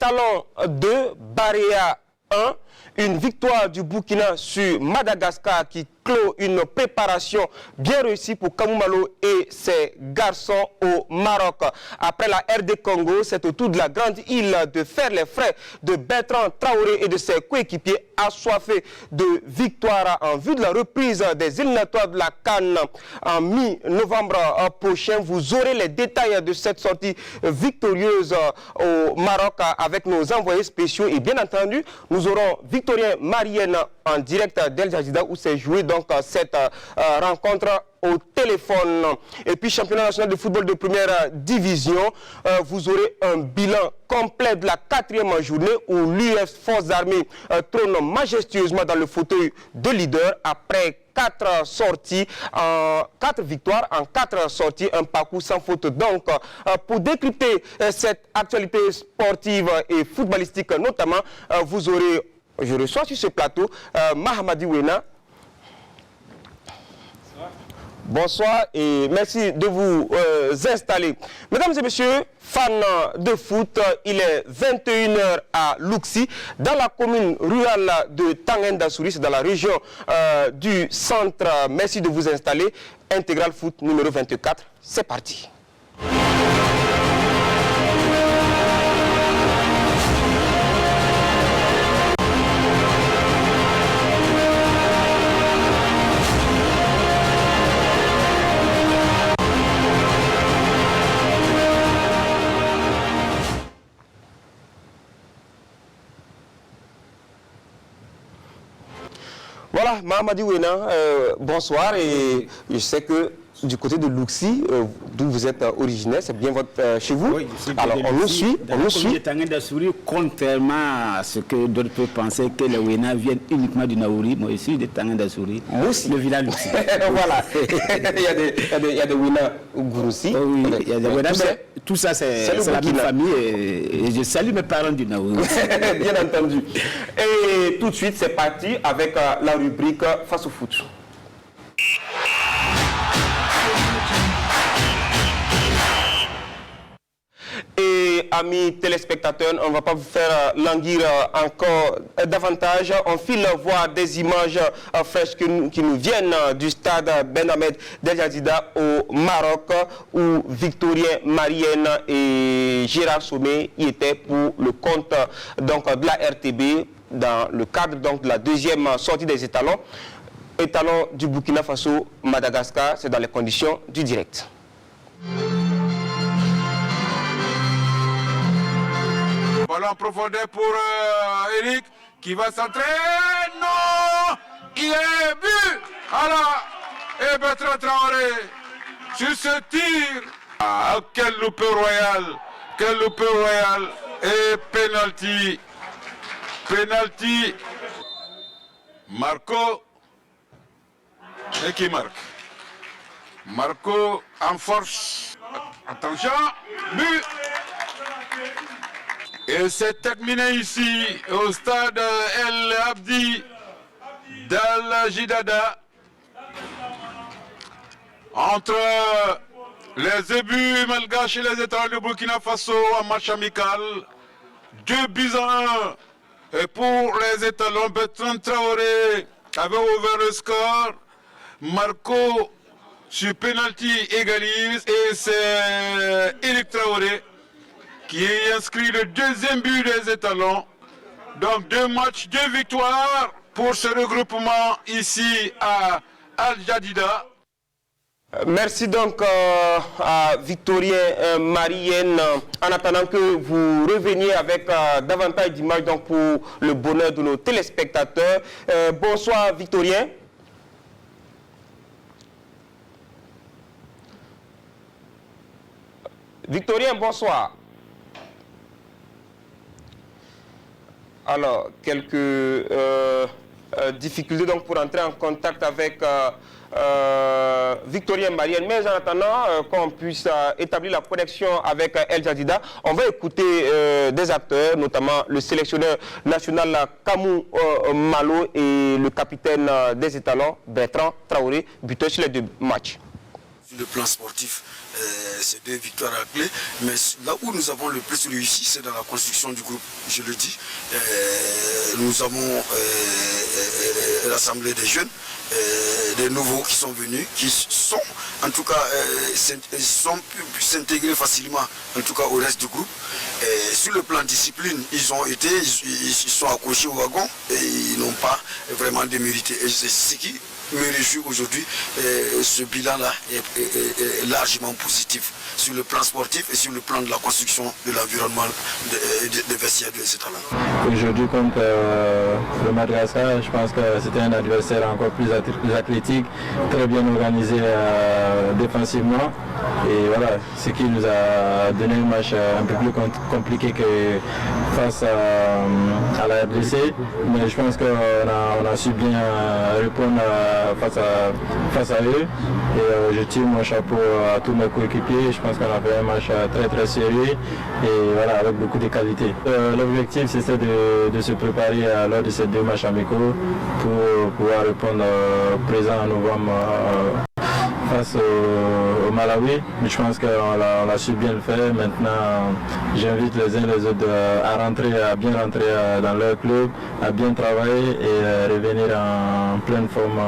Étalon 2, Barea 1. Une victoire du Burkina sur Madagascar qui clôt une préparation bien réussie pour Kamou Malo et ses garçons au Maroc. Après la RD Congo, c'est au tour de la grande île de faire les frais de Bertrand Traoré et de ses coéquipiers assoiffés de victoire en vue de la reprise des éliminatoires de la CAN en mi-novembre prochain. Vous aurez les détails de cette sortie victorieuse au Maroc avec nos envoyés spéciaux et bien entendu, nous aurons Victorien Marienne en direct d'El Jadida où s'est joué donc cette rencontre au téléphone. Et puis championnat national de football de première division, vous aurez un bilan complet de la 4e journée où l'US Forces Armées trône majestueusement dans le fauteuil de leader après 4 sorties, 4 victoires en 4 sorties, un parcours sans faute. Donc, pour décrypter cette actualité sportive et footballistique notamment, vous aurez, je reçois sur ce plateau, Mahamadi Wena. Bonsoir et merci de vous installer. Mesdames et messieurs, fans de foot, il est 21h à Luxi, dans la commune rurale de Tangendasouri, c'est dans la région du centre. Merci de vous installer. Intégral Foot numéro 24, c'est parti. Voilà, Mahamadi Wena, bonsoir et je sais que du côté de Luxi, d'où vous êtes originaire, c'est bien votre chez vous. Oui, alors on nous suit, on nous suit. Contrairement à ce que d'autres peuvent penser que les Wena viennent uniquement du Naouri, moi aussi de Tangendasouri, le village Luxi. Voilà, il y a des Wena au Gouroussi. Oui, il y a des Wena, tout ça c'est la même famille et je salue mes parents du Naouri. Bien entendu. Et tout de suite c'est parti avec la rubrique Face au foot. Et amis téléspectateurs, on ne va pas vous faire languir encore davantage. On file voir des images fraîches qui nous viennent du stade Ben Ahmed d'El Jadida au Maroc où Victorien Marienne et Gérard Sommet y étaient pour le compte donc, de la RTB dans le cadre donc, de la deuxième sortie des étalons. Étalons du Burkina Faso, Madagascar, c'est dans les conditions du direct. Ballon en profondeur pour Eric qui va centrer. Non, il est but. Alors, et Bertrand Traoré sur ce tir. Ah, quel loupé royal. Quel loupé royal. Et penalty. Penalty. Marco. Et qui marque. Marco en force. Attention. But. Et c'est terminé ici au stade El Abdi d'Al Jadida entre les ébus malgaches et les étalons de Burkina Faso en match amical. 2-1. Et pour les étalons, Bertrand Traoré avait ouvert le score. Marco sur penalty égalise et c'est Eric Traoré qui inscrit le deuxième but des étalons. Donc 2 matchs, 2 victoires pour ce regroupement ici à Al Jadida. Merci donc à Victorien Marienne. En attendant que vous reveniez avec davantage d'images donc pour le bonheur de nos téléspectateurs. Bonsoir Victorien. Victorien, bonsoir. Alors, quelques difficultés donc pour entrer en contact avec Victorien Marienne. Mais en attendant qu'on puisse établir la connexion avec El Jadida, on va écouter des acteurs, notamment le sélectionneur national Kamou Malo et le capitaine des étalons Bertrand Traoré, buteur sur les 2 matchs. Le plan sportif, c'est 2 victoires à clé, mais là où nous avons le plus réussi, c'est dans la construction du groupe, je le dis. Nous avons rassemblé des jeunes, des nouveaux qui sont venus, qui sont en tout cas pu s'intégrer facilement en tout cas au reste du groupe. Sur le plan discipline, ils sont accrochés au wagon et ils n'ont pas vraiment démérité. Et c'est ce qui me réjouit aujourd'hui. Ce bilan-là est largement positif sur le plan sportif et sur le plan de la construction de l'environnement des vestiaires de cet talent. Aujourd'hui, contre le Madagascar, je pense que c'était un adversaire encore plus athlétique, très bien organisé défensivement. Et voilà, ce qui nous a donné un match un peu plus compliqué que face à la RDC. Mais je pense qu'on a su bien répondre face à eux. Et je tire mon chapeau à tous mes coéquipiers. Je pense qu'on a fait un match très très sérieux et voilà, avec beaucoup de qualité. L'objectif c'était de se préparer lors de ces 2 matchs amicaux pour pouvoir répondre présent en novembre face au Malawi. Mais je pense qu'on a su bien le faire. Maintenant, j'invite les uns les autres à bien rentrer dans leur club, à bien travailler et revenir en pleine forme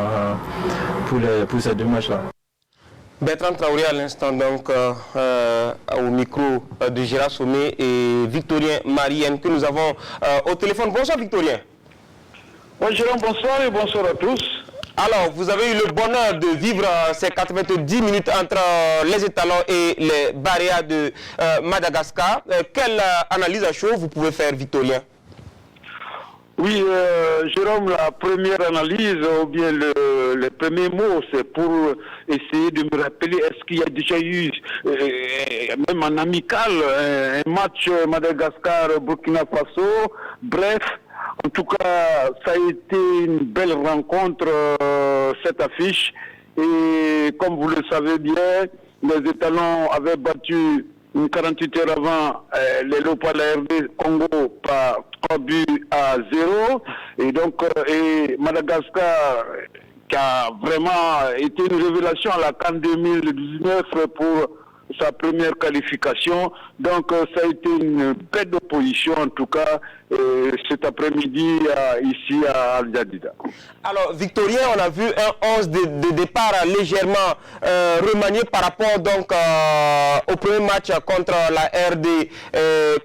pour ces 2 matchs-là. Bertrand Traoré à l'instant donc au micro de Gérard Sommet et Victorien Marienne que nous avons au téléphone. Bonsoir Victorien. Bonjour, bonsoir et bonsoir à tous. Alors, vous avez eu le bonheur de vivre ces 90 minutes entre les étalons et les Barea de Madagascar. Quelle analyse à chaud vous pouvez faire, Victorien? Oui, Jérôme, la première analyse, ou bien le premier mot, c'est pour essayer de me rappeler, est-ce qu'il y a déjà eu, même en amical, un match Madagascar-Burkina Faso? Bref, en tout cas, ça a été une belle rencontre, cette affiche. Et comme vous le savez bien, les étalons avaient battu 48 heures avant les Léopards de la RD Congo par 3-0. Et donc, Madagascar, qui a vraiment été une révélation à la CAN 2019 pour sa première qualification. Donc, ça a été une belle opposition, en tout cas, cet après-midi, ici à Al Jadida. Alors, Victorien, on a vu un 11 de départ légèrement remanié par rapport donc au premier match contre la RD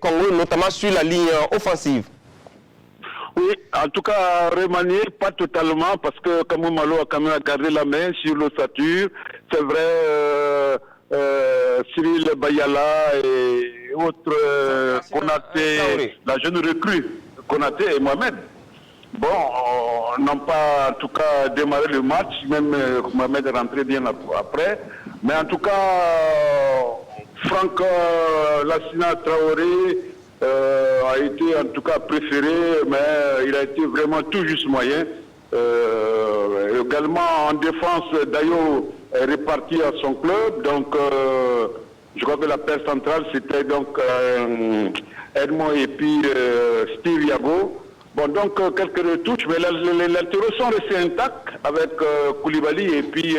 Congo, notamment sur la ligne offensive. Oui, en tout cas, remanié, pas totalement, parce que Kamou Malo a quand même gardé la main sur l'ossature. C'est vrai, Cyril Bayala et autres, Konaté, la jeune recrue, Konaté et Mohamed. Bon, n'ont pas en tout cas démarré le match, même Mohamed est rentré bien après. Mais en tout cas, Franck Lassina Traoré a été en tout cas préféré, mais il a été vraiment tout juste moyen. Également en défense, Dayo est réparti à son club, donc je crois que la paire centrale c'était donc Edmond et puis Steve Yago. Bon, donc quelques retouches, mais les latéraux sont restés intacts avec Koulibaly et puis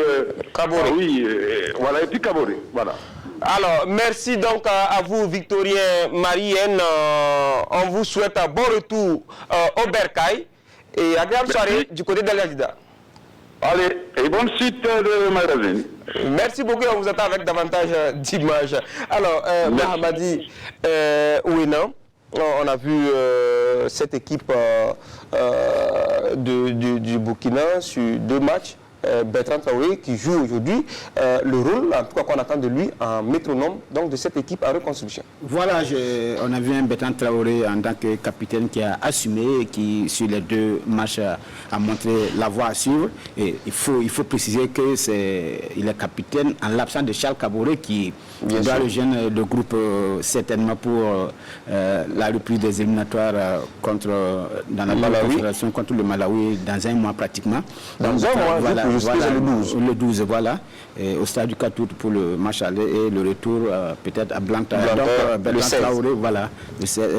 Kaboré. Oui, voilà, et puis Kaboré, voilà. Alors, merci donc à vous, Victorien Marienne. On vous souhaite un bon retour au Bercail et agréable soirée du côté d'Al Jadida. Allez, et bonne suite de magazine. Merci beaucoup, on vous attend avec davantage d'images. Alors, Mahamadi Ouena, on a vu cette équipe du Burkina sur 2 matchs. Bertrand Traoré qui joue aujourd'hui le rôle, en tout cas qu'on attend de lui, en métronome donc de cette équipe en reconstruction. Voilà, on a vu un Bertrand Traoré en tant que capitaine qui a assumé et qui sur les 2 matchs a montré la voie à suivre. Et il faut préciser que il est capitaine en l'absence de Charles Kaboré qui doit rejoindre le groupe certainement pour la reprise des éliminatoires dans la Malawi, contre le Malawi dans un mois pratiquement. Dans un mois, voilà. Le 12, voilà, au stade du Katout pour le match aller et le retour peut-être à Blanc. Donc Bertrand Traoré, voilà,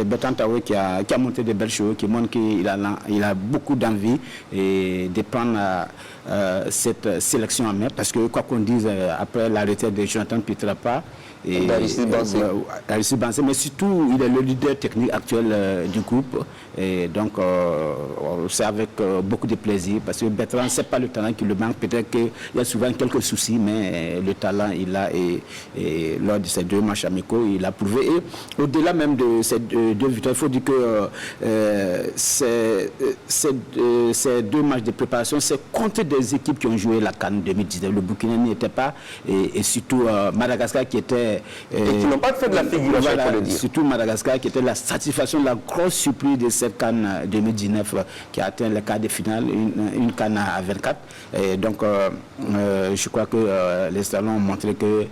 Bertrand Traoré qui a monté de belles choses, qui montre qu'il a beaucoup d'envie et de prendre cette sélection en main, parce que quoi qu'on dise, après la retraite de Jonathan Pietrapa, et Aristide Bansé, mais surtout il est le leader technique actuel du groupe, et donc c'est avec beaucoup de plaisir, parce que Bertrand, c'est pas le talent qui le manque, peut-être qu'il y a souvent quelques soucis, mais le talent il a, et lors de ces 2 matchs amicaux il a prouvé, et au-delà même de ces 2 victoires, il faut dire que ces 2 matchs de préparation, c'est contre des équipes qui ont joué la CAN 2019, le Burkina n'y était pas, et surtout Madagascar qui était et qui n'ont pas fait de la figuration, voilà, il faut le dire. surtout Madagascar qui était la satisfaction, la grosse surprise de cette CAN 2019 qui a atteint le quart de finale, une CAN à 24. Et donc je crois que les salons ont montré que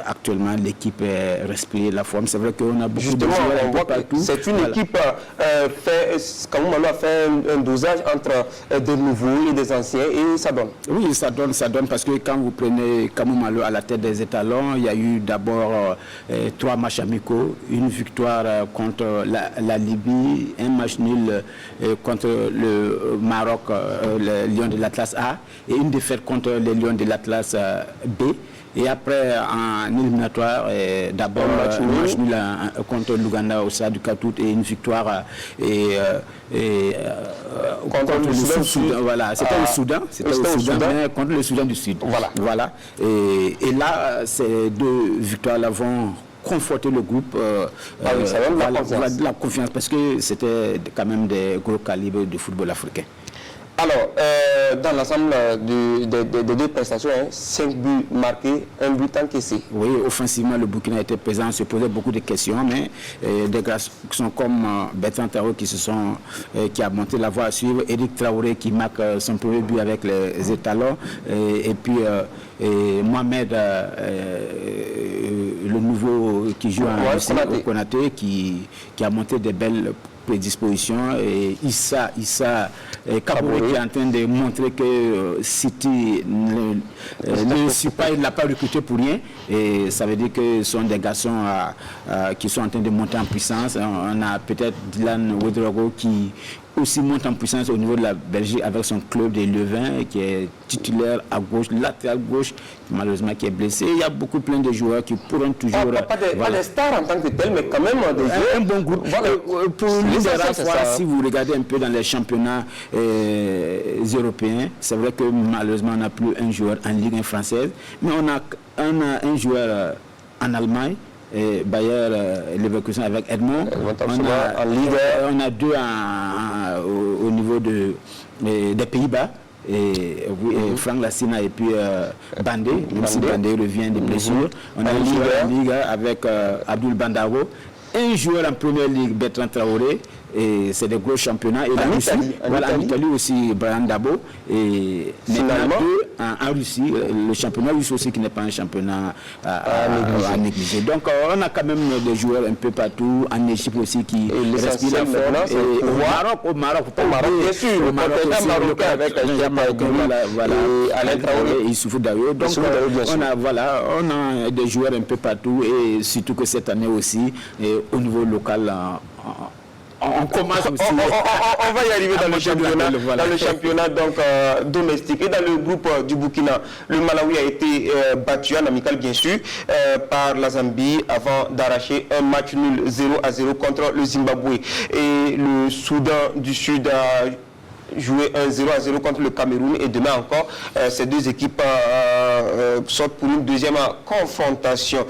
actuellement l'équipe respire la forme. C'est vrai qu'on a beaucoup de joueurs un peu partout. C'est une équipe Kamou Malo a fait un dosage entre des nouveaux et des anciens, et ça donne. Oui, ça donne parce que quand vous prenez Kamou Malo à la tête des étalons, il y a eu d'abord 3 matchs amicaux, une victoire contre la Libye, un match nul contre le Maroc, le Lion de l'Atlas A, et une défaite contre les Lions de l'Atlas B. Et après, en éliminatoire, d'abord un match nul contre l'Ouganda au Stade du Katout et une victoire contre le Soudan. Voilà, c'était au Soudan, mais contre le Soudan du Sud. Voilà. Et là, ces 2 victoires-là vont conforter le groupe, ça donne la confiance, parce que c'était quand même des gros calibres de football africain. Alors, dans l'ensemble des 2 prestations, 5 buts marqués, 1 but encaissé. Oui, offensivement, le Burkina était présent, se posait beaucoup de questions, mais des garçons comme Bertrand Traoré qui a monté la voie à suivre, Eric Traoré qui marque son premier but avec les étalons, et puis Mohamed, le nouveau qui joue en Konaté, qui a monté des belles prédispositions, et Issa Kabouré qui est en train de montrer que City il n'a pas recruté pour rien, et ça veut dire que ce sont des garçons qui sont en train de monter en puissance. On a peut-être Dylan Ouedraogo qui aussi monte en puissance au niveau de la Belgique avec son club des Levins, qui est titulaire à gauche, latéral gauche, malheureusement qui est blessé. Il y a plein de joueurs qui pourront toujours... Pas des stars en tant que tels, mais quand même des joueurs... Un bon groupe. Pour l'une des rares fois, si vous regardez un peu dans les championnats européens, c'est vrai que malheureusement on n'a plus un joueur en Ligue 1 française, mais on a un joueur en Allemagne, et Bayer Leverkusen avec Edmond. On a 2 au niveau des Pays-Bas, Frank Lassina et puis Bandé, même si Bandé revient de blessure. On a un joueur en Ligue avec Abdul Bandaro, un joueur en première ligue, Bertrand Traoré, et c'est des gros championnats. Et en Italie aussi, Brian Dabo, et maintenant 2 en Russie, le championnat russe aussi qui n'est pas un championnat à négliger. Donc on a quand même des joueurs un peu partout, en Égypte aussi qui respirent la forme, et au Maroc, bien sûr, le Maroc aussi, avec Alain Traoré et Issoufou Dayo. Donc on a des joueurs un peu partout, et surtout que cette année aussi, au niveau local, on commence aussi. On va y arriver dans le championnat donc, domestique. Et dans le groupe du Burkina, le Malawi a été battu en amical bien sûr par la Zambie avant d'arracher un match nul 0-0 contre le Zimbabwe. Et le Soudan du Sud a joué un 0-0 contre le Cameroun, et demain encore ces 2 équipes sortent pour une deuxième confrontation.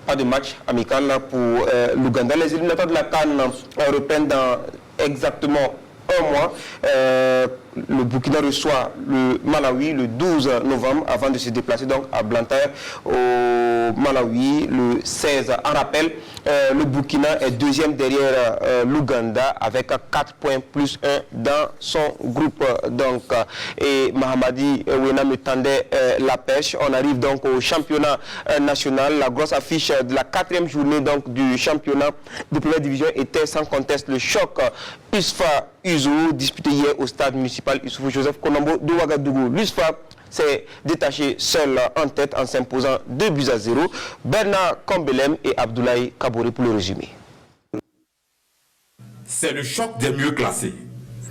Pas de match amical pour l'Ouganda. Les éliminatoires de la CAN reprennent dans exactement un mois. Le Burkina reçoit le Malawi le 12 novembre avant de se déplacer donc à Blantyre au Malawi le 16. En rappel, le Burkina est 2e derrière l'Ouganda avec 4 points plus 1 dans son groupe. Donc, et Mahamadi Wena me tendait la pêche. On arrive donc au championnat national. La grosse affiche de la 4e journée donc, du championnat de première division était sans conteste le choc USFA Uzo disputé hier au stade municipal Issoufou Joseph Konambo de Ouagadougou. L'USFA s'est détaché seul en tête en s'imposant 2-0. Bernard Kombelem et Abdoulaye Kabouré pour le résumé. C'est le choc des mieux classés.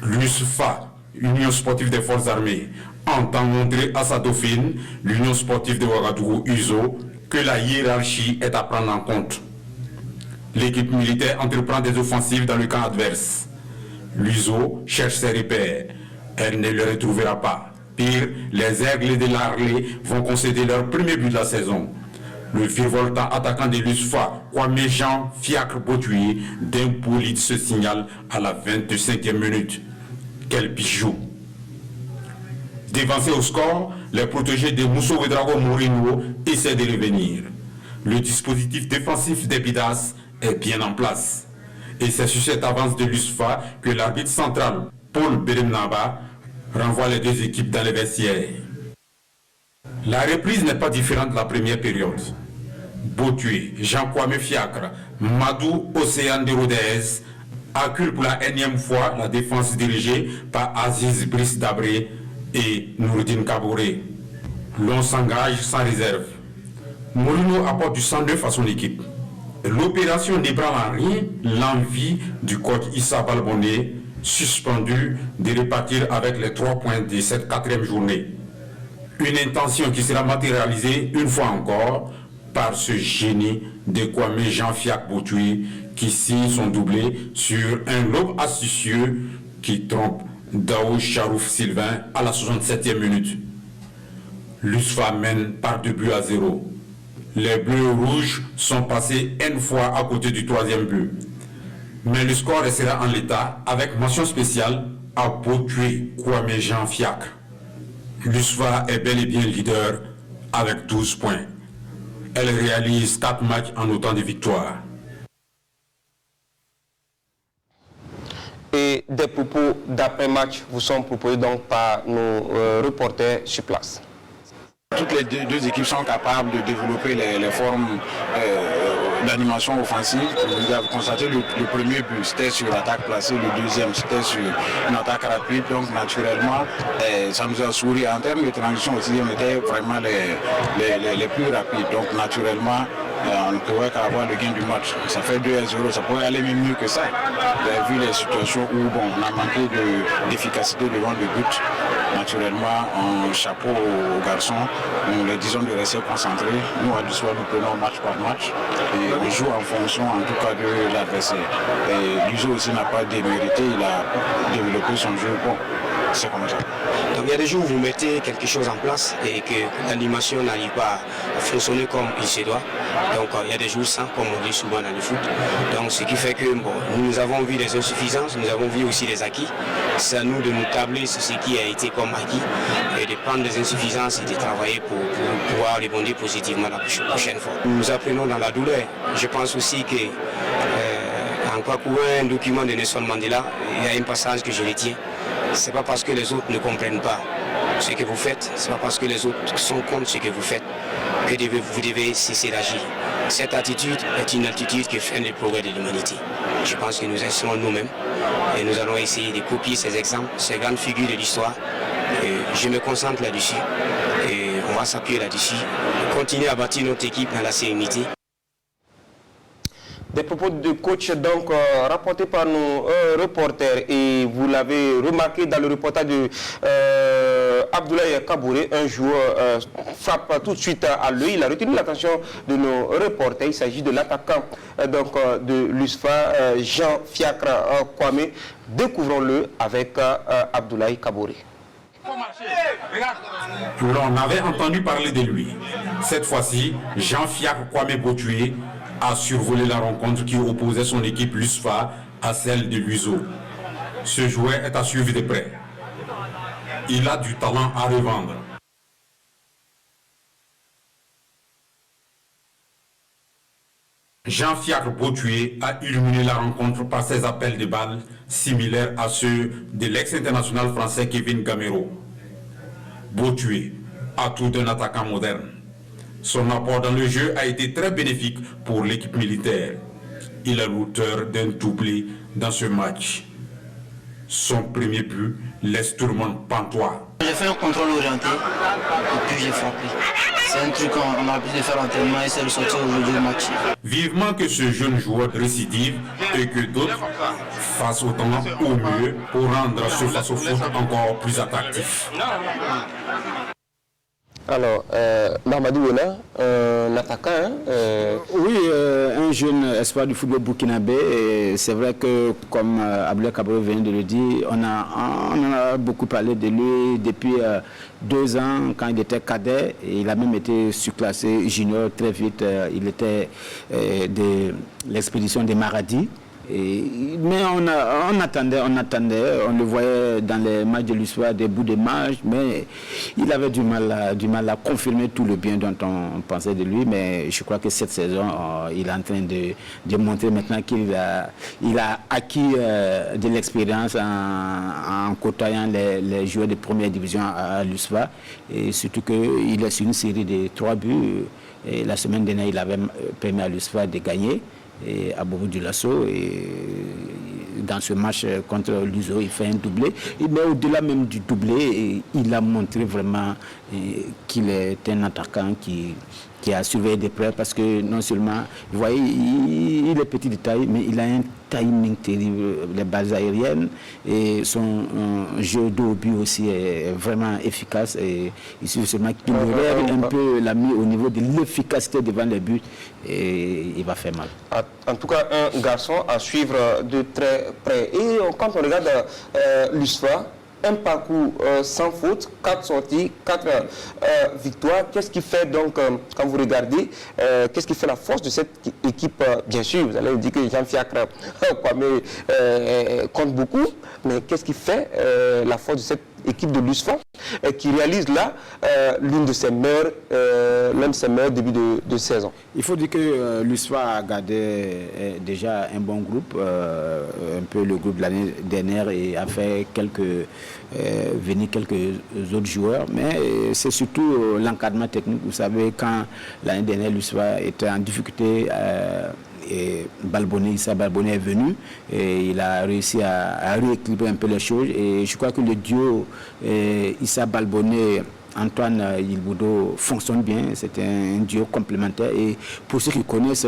L'USFA Union sportive des forces armées entend montrer à sa dauphine, l'Union sportive de Ouagadougou USO, que la hiérarchie est à prendre en compte. L'équipe militaire entreprend des offensives dans le camp adverse. L'USO cherche ses repères. Elle ne les retrouvera pas. Pire, les Aigles de l'Arlé vont concéder leur premier but de la saison. Le virevoltant attaquant de l'USFA, Kwame Jean Fiacre Botuye, d'un bolide se signale à la 25e minute. Quel bijou! Dévancés au score, les protégés de Mousso Ouedraogo Mourinho essaient de revenir. Le dispositif défensif des Bidas est bien en place. Et c'est sur cette avance de l'USFA que l'arbitre central, Paul Beremnaba, renvoie les deux équipes dans les vestiaires. La reprise n'est pas différente de la première période. Botuye, Jean-Kwame Fiacre, Madou Océane de Rodez acculent pour la énième fois la défense dirigée par Aziz Brice Dabré et Nourdine Kabouré. L'on s'engage sans réserve. Mourinho apporte du 109 à son équipe. L'opération n'ébranle en rien l'envie du coach Issa Balbonné, suspendu, de repartir avec les 3 points de cette 4e journée. Une intention qui sera matérialisée une fois encore par ce génie de Kwame Jean Fiacre Botuye qui signe son doublé sur un lobe astucieux qui trompe Daou Charouf Sylvain à la 67e minute. L'USFA mène par 2-0. Les Bleus Rouges sont passés une fois à côté du 3e but. Mais le score restera en l'état avec mention spéciale à Botuye Kwame Jean Fiacre. L'USFA est bel et bien leader avec 12 points. Elle réalise 4 matchs en autant de victoires. Et des propos d'après-match vous sont proposés donc par nos reporters sur place. Toutes les deux équipes sont capables de développer les formes d'animation offensive. Vous avez constaté le premier but, c'était sur l'attaque placée, le deuxième, c'était sur une attaque rapide. Donc naturellement, ça nous a souri. En termes de transition aussi, on était vraiment les plus rapides. Donc naturellement, on ne pouvait qu'avoir le gain du match. Ça fait 2-0, ça pourrait aller même mieux que ça. Vous avez vu les situations où on a manqué d'efficacité devant le but. Naturellement, un chapeau aux garçons, nous leur disons de rester concentrés. Nous, à l'histoire, nous prenons match par match et on joue en fonction, en tout cas, de l'adversaire. Et Luso aussi n'a pas démérité, il a développé son jeu. Bon, c'est comme ça. Donc il y a des jours où vous mettez quelque chose en place et que l'animation n'arrive pas à fonctionner comme il se doit. Donc il y a des jours sans, comme on dit souvent dans le foot. Donc ce qui fait que nous avons vu des insuffisances, nous avons vu aussi des acquis. C'est à nous de nous tabler sur ce qui a été comme acquis et de prendre des insuffisances et de travailler pour pouvoir rebondir positivement la prochaine fois. Nous apprenons dans la douleur. Je pense aussi que en parcourant un document de Nelson Mandela, il y a un passage que je retiens. Ce n'est pas parce que les autres ne comprennent pas ce que vous faites, ce n'est pas parce que les autres sont contre ce que vous faites que vous devez cesser d'agir. Cette attitude est une attitude qui freine le progrès de l'humanité. Je pense que nous insistons nous-mêmes et nous allons essayer de copier ces exemples, ces grandes figures de l'histoire. Je me concentre là-dessus et on va s'appuyer là-dessus, continuer à bâtir notre équipe dans la sérénité. Des propos de coach donc rapportés par nos reporters et vous l'avez remarqué dans le reportage de Abdoulaye Kabouré, un joueur frappe tout de suite à l'œil. Il a retenu l'attention de nos reporters. Il s'agit de l'attaquant de l'USFA, Jean Fiacre Kwame. Découvrons-le avec Abdoulaye Kabouré. L'on avait entendu parler de lui. Cette fois-ci, Jean Fiacre Kwame Botuye a survolé la rencontre qui opposait son équipe l'USFA à celle de l'USO. Ce joueur est à suivre de près. Il a du talent à revendre. Jean Fiacre Botuye a illuminé la rencontre par ses appels de balles similaires à ceux de l'ex-international français Kevin Gamero. Botuye, atout d'un attaquant moderne. Son apport dans le jeu a été très bénéfique pour l'équipe militaire. Il est l'auteur d'un doublé dans ce match. Son premier but laisse tout le monde pantois. J'ai fait un contrôle orienté et puis j'ai frappé. C'est un truc qu'on a l'habitude de faire l'entraînement et c'est le sortir aujourd'hui du match. Vivement que ce jeune joueur récidive et que d'autres face au temps au mieux pour rendre ce face-au-foot encore plus attractif. Alors, Mamadou Wena, un attaquant. Oui, un jeune espoir du football burkinabé. C'est vrai que, comme Abdoulaye Kabore vient de le dire, on en a beaucoup parlé de lui depuis 2 ans, quand il était cadet. Et il a même été surclassé junior très vite. Il était de l'expédition des Maradi. Mais on attendait, on le voyait dans les matchs de l'histoire, des bouts de match, mais il avait du mal à confirmer tout le bien dont on pensait de lui. Mais je crois que cette saison, il est en train de montrer maintenant qu'il a acquis de l'expérience en côtoyant les joueurs de première division à l'USFA, et surtout qu'il a su une série de 3 buts. Et la semaine dernière, il avait permis à l'USFA de gagner et à Bobo du Lasso, et dans ce match contre l'USO, il fait un doublé. Mais au-delà même du doublé, il a montré vraiment qu'il est un attaquant qui a surveillé des près, parce que non seulement, vous voyez, il est petit de taille, mais il a un timing terrible, les balles aériennes, et son jeu de but aussi est vraiment efficace, et il suffit seulement qu'il relève un peu la mise au niveau de l'efficacité devant les buts, et il va faire mal. En tout cas, un garçon à suivre de très près. Et quand on regarde l'USFA, un parcours sans faute, 4 sorties, 4 victoires. Qu'est-ce qui fait donc, quand vous regardez, qu'est-ce qui fait la force de cette équipe? Bien sûr, vous allez me dire que Jean Fiacre compte beaucoup, mais qu'est-ce qui fait la force de cette équipe de l'USFA qui réalise là l'un de ses meilleurs débuts de saison? Il faut dire que l'USFA a gardé déjà un bon groupe, un peu le groupe de l'année dernière, et a fait venir quelques autres joueurs, mais c'est surtout l'encadrement technique. Vous savez, quand l'année dernière l'USFA était en difficulté, et Issa Balbonné est venu, et il a réussi à rééquilibrer un peu les choses, et je crois que le duo Issa Balbonné, Antoine Ilboudo fonctionne bien. C'est un duo complémentaire, et pour ceux qui connaissent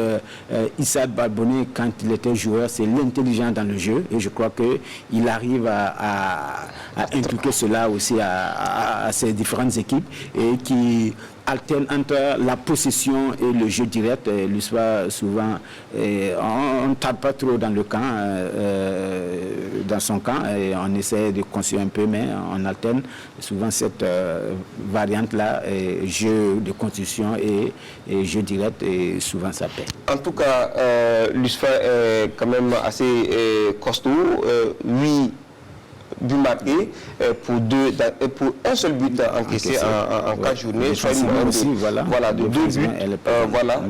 Issa Balbonné quand il était joueur, c'est l'intelligence dans le jeu, et je crois qu'il arrive à inculquer cela aussi à ses différentes équipes, et qui alterne entre la possession et le jeu direct. L'USFA, souvent, on ne tarde pas trop dans le camp, dans son camp, et on essaie de construire un peu, mais on alterne souvent cette variante-là, jeu de construction et jeu direct, et souvent ça paie. En tout cas, l'USFA est quand même assez costaud. 8 buts marqués pour un seul but encaissé en 4 journées, soit une aussi, de 2 buts,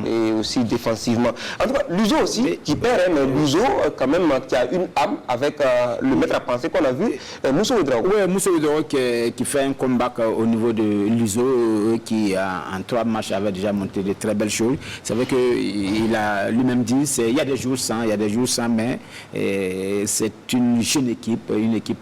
et aussi défensivement. En tout cas, l'USO aussi, qui perd, mais l'USO quand même qui a une âme avec le maître à penser qu'on a vu, Moussa Ouedraogo. Oui, Moussa Ouedraogo qui fait un comeback au niveau de l'USO, qui en 3 matchs avait déjà monté de très belles choses. C'est vrai qu'il a lui-même dit, il y a des jours sans, mais c'est une jeune équipe,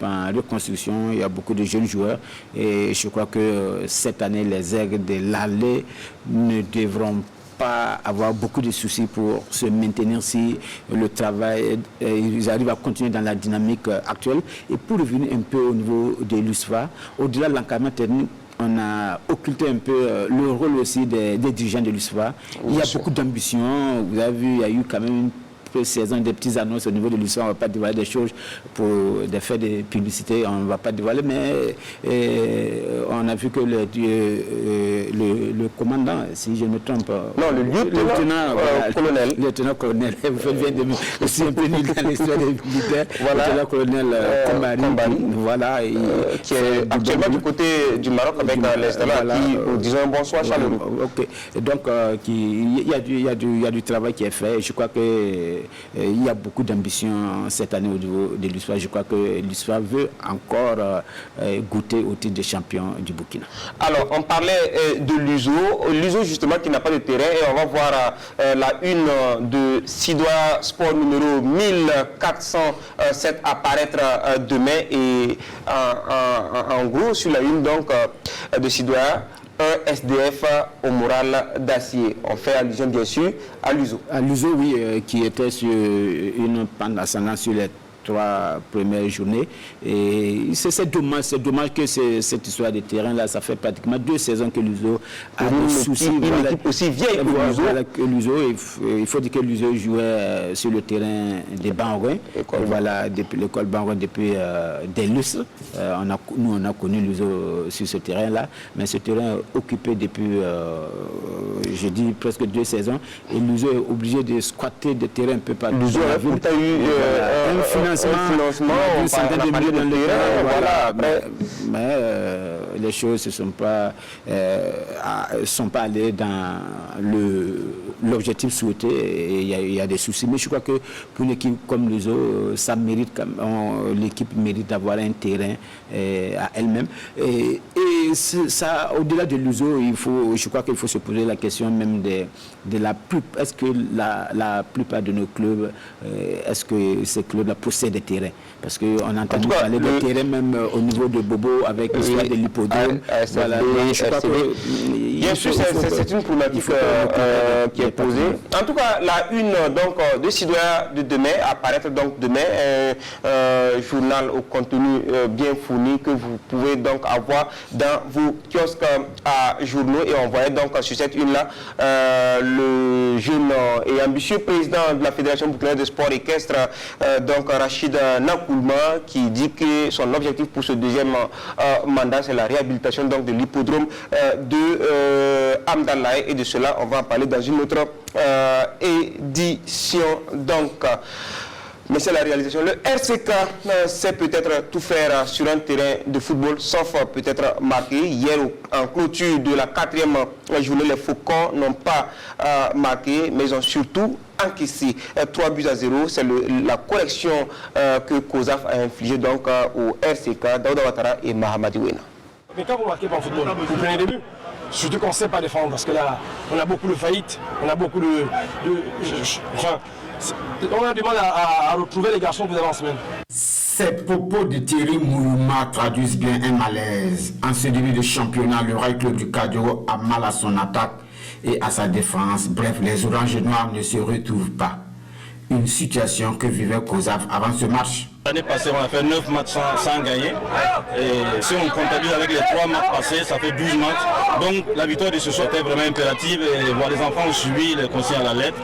en reconstruction. Il y a beaucoup de jeunes joueurs, et je crois que cette année, les Aigles de l'Allée ne devront pas avoir beaucoup de soucis pour se maintenir si le travail, ils arrivent à continuer dans la dynamique actuelle. Et pour revenir un peu au niveau de l'USFA, au-delà de l'encadrement technique, on a occulté un peu le rôle aussi des dirigeants de l'USFA. Il y a beaucoup d'ambition. Vous avez vu, il y a eu quand même une saison, des petites annonces au niveau de l'USFA. On ne va pas dévoiler des choses pour des faits de publicité, on ne va pas dévoiler, mais on a vu que le commandant, si je ne me trompe, lieutenant-colonel, vous faites bien de me aussi un peu nul dans l'histoire des militaires, lieutenant-colonel Kombari, qui est actuellement du côté du Maroc avec l'installant qui, disons, bonsoir chaleureux. Ok, donc il y a du travail qui est fait. Je crois que il y a beaucoup d'ambition cette année au niveau de l'USFA. Je crois que l'USFA veut encore goûter au titre de champion du Burkina. Alors, on parlait de l'USO justement qui n'a pas de terrain, et on va voir la une de Sidoa Sport numéro 1407 apparaître demain, et en gros sur la une donc de Sidoa, un SDF au moral d'acier. On fait allusion bien sûr à l'USO. À l'USO, oui, qui était sur une pente ascendante sur les 3 premières journées. Et c'est dommage que cette histoire de terrain-là, ça fait pratiquement 2 saisons que l'USO a des soucis. Une équipe aussi vieille que l'USO. Il faut dire que l'USO jouait sur le terrain des Banrouins. Voilà, depuis l'école Banrouin depuis des lustres. Nous, on a connu l'USO sur ce terrain-là, mais ce terrain est occupé depuis, je dis, presque 2 saisons. Et l'USO est obligé de squatter des terrains un peu partout. L'USO a eu un financement, une centaine de milliers dans le terrain. Voilà. Mais les choses ne sont pas allées dans l'objectif souhaité. Et il y a des soucis. Mais je crois que pour une équipe comme l'USO, ça mérite, l'équipe mérite d'avoir un terrain à elle-même. Et ça, au-delà de l'USO, je crois qu'il faut se poser la question même de la plupart. Est-ce que la plupart de nos clubs, est-ce que ces clubs-là possèdent des terrains? Parce qu'on a entendu parler des terrains même au niveau de Bobo avec l'histoire de l'hippodrome. Bien sûr, c'est une problématique qui est posée. En tout cas, la une donc, de Sidoya de demain apparaître donc demain, journal au contenu bien fourni que vous pouvez donc avoir dans vos kiosques à journaux. Et on voyait donc sur cette une-là le jeune et ambitieux président de la Fédération burkinabé de sport équestre, donc Rachid Nakoulma, qui dit que son objectif pour ce deuxième mandat, c'est la réhabilitation donc, de l'hippodrome de Amdalaï. Et de cela, on va en parler dans une autre édition. Donc, mais c'est la réalisation. Le RCK sait peut-être tout faire sur un terrain de football, sauf peut-être marqué. Hier, en clôture de la 4e journée, les Faucons n'ont pas marqué, mais ils ont surtout encaissé 3 buts à 0. C'est la correction que COSAF a infligée donc au RCK, Daouda Ouattara et Mahamadi Wena. Mais quand vous marquez pas en football, vous prenez des buts. Surtout qu'on ne sait pas défendre, parce que là, on a beaucoup de faillites, on a beaucoup enfin, on a du mal à retrouver les garçons que vous avez en semaine. Ces propos de Thierry Moulouma traduisent bien un malaise. En ce début de championnat, le Rail Club du Cadjo a mal à son attaque et à sa défense. Bref, les Oranges Noirs ne se retrouvent pas. Une situation que vivait COSAF avant ce match. L'année passée, on a fait 9 matchs sans gagner. Et si on comptabilise avec les 3 matchs passés, ça fait 12 matchs. Donc la victoire de ce soir était vraiment impérative. Et voilà, les enfants ont suivi les consignes à la lettre.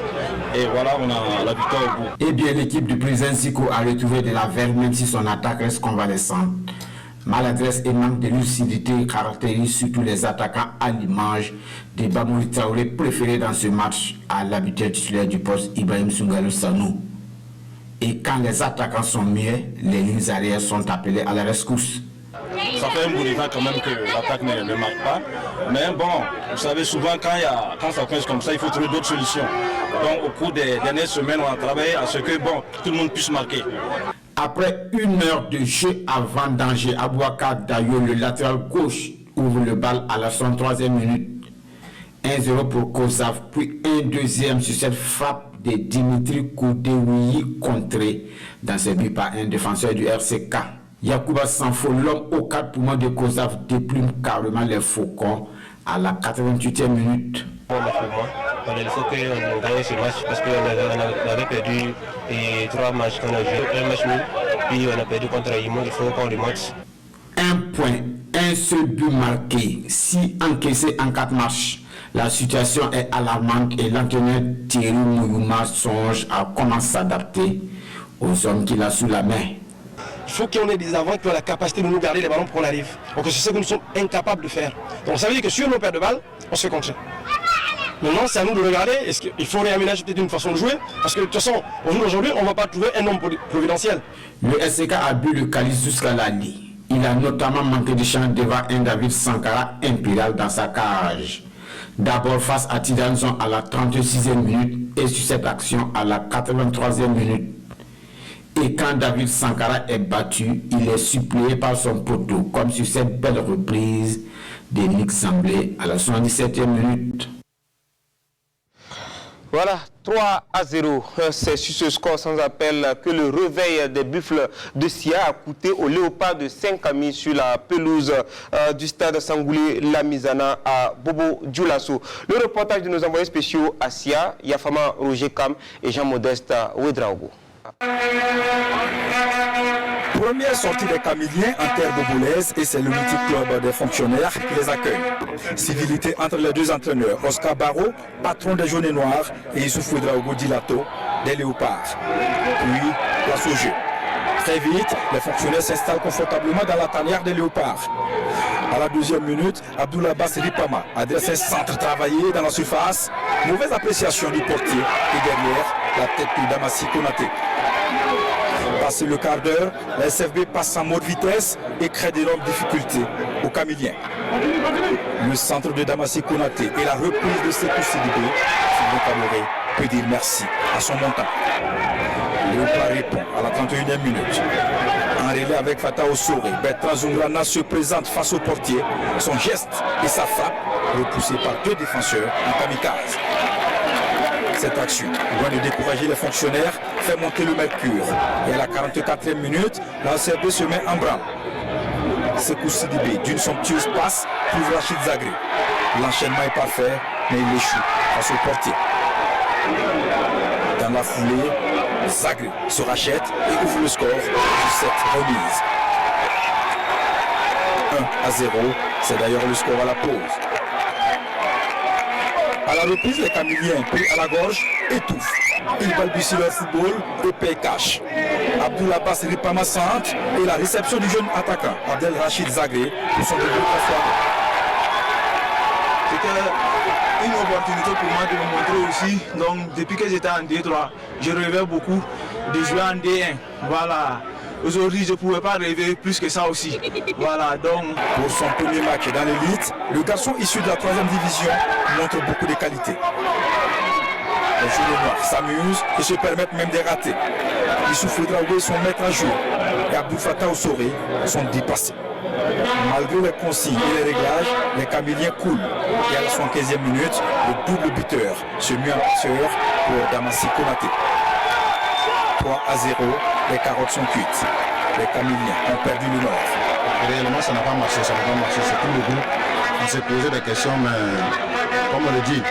Et voilà, on a la victoire au bout. Eh bien, l'équipe du président Siko a retrouvé de la verve, même si son attaque reste convalescente. Maladresse et manque de lucidité caractérisent surtout les attaquants à l'image de Bamouri Traoré, préféré dans ce match à l'habituel titulaire du poste Ibrahim Soungalou Sanou. Et quand les attaquants sont mieux, les lignes arrières sont appelées à la rescousse. Ça fait un bout de temps quand même que l'attaque ne marque pas. Mais bon, vous savez, souvent quand ça coince comme ça, il faut trouver d'autres solutions. Donc au cours des dernières semaines, on a travaillé à ce que tout le monde puisse marquer. Après 1 heure de jeu avant danger, Abouakar Dayo, le latéral gauche, ouvre le bal à la 63e minute. 1-0 pour COSAF, puis un deuxième sur cette frappe de Dimitri Koudeouyi contré dans ses buts par un défenseur du RCK. Yacouba Sanfo, l'homme aux 4 poumons de COSAF, déplume carrément les Faucons à la 88e minute. Bon match pour moi. Il faut qu'on gagne ce match parce qu'on avait perdu 3 matchs qu'on a joué, un match nul, puis on a perdu contre Imo, il faut qu'on remonte. 1 point, un seul but marqué, 6 encaissés en 4 matchs. La situation est alarmante et l'entraîneur Thierry Moulouma songe à comment s'adapter aux hommes qu'il a sous la main. Il faut qu'on ait des avants qui ont la capacité de nous garder les ballons pour qu'on arrive. Donc c'est ce que nous sommes incapables de faire. Donc ça veut dire que sur nos paires de balles, on se fait contrer. Maintenant, c'est à nous de regarder. Est-ce qu'il faut réaménager peut-être une façon de jouer? Parce que de toute façon, aujourd'hui, on ne va pas trouver un homme providentiel. Le SCK a bu le calice jusqu'à la lit. Il a notamment manqué de chance devant un David Sankara impérial dans sa cage. D'abord face à Tidanzon à la 36e minute et sur cette action à la 83e minute. Et quand David Sankara est battu, il est suppléé par son poteau, comme sur cette belle reprise de Nick Samblé à la 77e minute. Voilà, 3-0. C'est sur ce score sans appel que le réveil des Buffles de Sia a coûté au Léopard de Saint-Camille sur la pelouse du stade Sangoulé Lamizana à Bobo Dioulasso. Le reportage de nos envoyés spéciaux à Sia, Yafama Roger Kam et Jean-Modeste Ouedraogo. Première sortie des Camiliens en terre bobolaise et c'est le multi-club des fonctionnaires qui les accueille. Civilité entre les deux entraîneurs, Oscar Barrault, patron des jaunes et noirs, et Youssouf Ouedraogo Dilato, des léopards. Puis, place au jeu. Très vite, les fonctionnaires s'installent confortablement dans la tanière des léopards. À la 2e minute, Abdoul Abbas Ripama adresse un centre travaillé dans la surface. Mauvaise appréciation du portier et derrière, la tête de Damassi Konaté. Passé le quart d'heure, la SFB passe en mode vitesse et crée d'énormes difficultés aux Camiliens. Le centre de Damassi Konaté et la reprise de Sekou Sidibé, Sylvain Kaboré peut dire merci à son montant. Léopard répond à la 31e minute. En relais avec Fata Ossoré, Bertrand Zungrana se présente face au portier. Son geste et sa frappe, repoussés par 2 défenseurs en kamikaze. Cette action, loin de décourager les fonctionnaires, fait monter le mercure. Et à la 44e minute, la SRB se met en branle. Sekou Sidibé, d'une somptueuse passe, trouve Rachid Zagré. L'enchaînement est parfait, mais il échoue face au portier. Dans la foulée, Zagré se rachète et ouvre le score sur cette remise. 1-0, c'est d'ailleurs le score à la pause. À la reprise, les Camiliens, pris à la gorge, étouffent. Ils balbutient leur football et payent cash. Abdoul Abbas Ripama centre et la réception du jeune attaquant, Abdel Rachid Zagré, pour son début de soirée. C'était une opportunité pour moi de me montrer aussi. Donc, depuis que j'étais en D3, je rêvais beaucoup de jouer en D1. Voilà. Aujourd'hui, je ne pouvais pas rêver plus que ça aussi. Voilà, donc... Pour son premier match dans l'élite, le garçon issu de la 3e division montre beaucoup de qualités. Les joueurs noirs s'amusent et se permettent même des ratés. Youssouf Ouedraogo sont maîtres à jouer et Abdou Fattah Ossoré sont dépassés. Malgré les consignes et les réglages, les Camiliens coulent. Et à la 75e minute, le double buteur se met en passeur pour Damassi Konaté. 3-0, les carottes sont cuites. Les Camiliens ont perdu le nord. Réellement, ça n'a pas marché, c'est tout le groupe. On s'est posé des questions, mais comme on le dit,